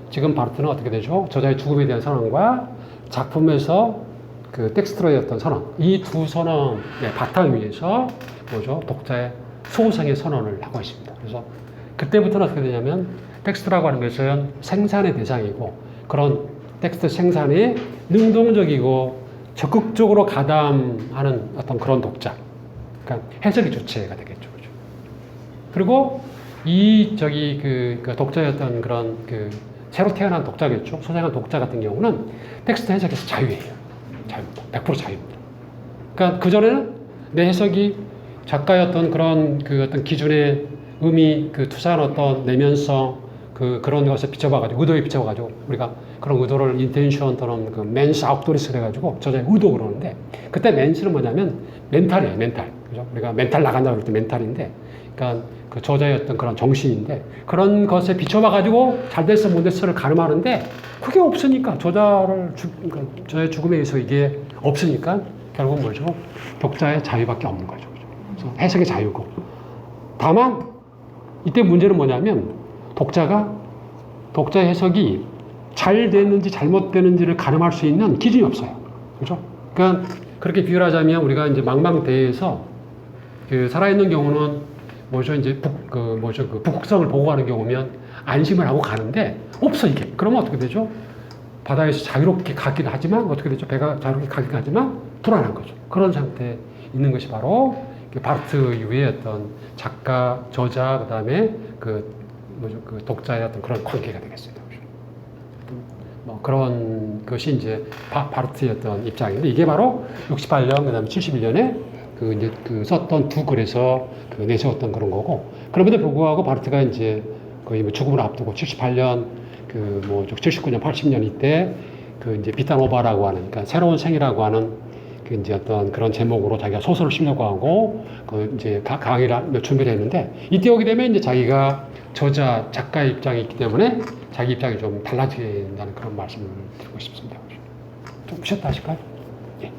지금 바르트는 어떻게 되죠? 저자의 죽음에 대한 선언과 작품에서 그 텍스트로의 어떤 선언, 이 두 선언의 바탕 위에서 뭐죠? 독자의 소생의 선언을 하고 있습니다. 그래서 그때부터는 어떻게 되냐면 텍스트라고 하는 것은 생산의 대상이고 그런 텍스트 생산에 능동적이고 적극적으로 가담하는 어떤 그런 독자, 그러니까 해석의 주체가 되겠죠. 그렇죠? 그리고 그 독자의 어떤 그런 그 새로 태어난 독자겠죠. 소생한 독자 같은 경우는 텍스트 해석에서 자유예요. 자유입니다. 100% 자유입니다. 그러니까 그전에는 내 해석이 작가의 어떤 그런 그 어떤 기준의 의미, 그 투사한 어떤 내면성, 그런 것에 비춰봐가지고, 의도에 비춰봐가지고, 우리가 그런 의도를 인텐션 또는 그 맨스 아웃도리스를 해가지고 저자의 의도 그러는데, 그때 맨스는 뭐냐면 멘탈이에요, 멘탈. 그죠? 우리가 멘탈 나간다 그럴 때 멘탈인데, 그러니까 그 저자의 어떤 그런 정신인데, 그런 것에 비춰봐가지고 잘 됐어, 못 됐어를 가늠하는데, 그게 없으니까, 그러니까 저자의 죽음에 의해서 이게 없으니까, 결국은 뭐죠? 독자의 자유밖에 없는 거죠. 그래서 해석의 자유고. 다만, 이때 문제는 뭐냐면, 독자의 해석이 잘 됐는지 잘못되는지를 가늠할 수 있는 기준이 없어요. 그죠? 그러니까, 그렇게 비유를 하자면, 우리가 이제 망망대해에서, 그 살아있는 경우는 뭐죠? 이제 북극성을 보고 가는 경우면 안심을 하고 가는데 없어 이게. 그러면 어떻게 되죠? 바다에서 자유롭게 가긴 하지만 어떻게 되죠? 배가 자유롭게 가긴 하지만 불안한 거죠. 그런 상태에 있는 것이 바로 바르트 이후의 어떤 작가, 저자, 그다음에 그 독자의 어떤 그런 관계가 되겠습니다. 뭐 그런 것이 이제 바르트의 어떤 입장인데 이게 바로 68년 그다음에 71년에 그 썼던 두 글에서 내세웠던 그런 거고, 그럼에도 불구하고 바르트가 이제 거의 뭐 죽음을 앞두고 78년 79년 80년 이때 이제 비타노바라고 하는, 그러니까 새로운 생이라고 하는 이제 어떤 그런 제목으로 자기가 소설을 쓰려고 하고 이제 강의를 준비를 했는데, 이때 오게 되면 이제 자기가 저자 작가의 입장이 있기 때문에 자기 입장이 좀 달라진다는 그런 말씀을 드리고 싶습니다. 좀 쉬었다 하실까요? 예.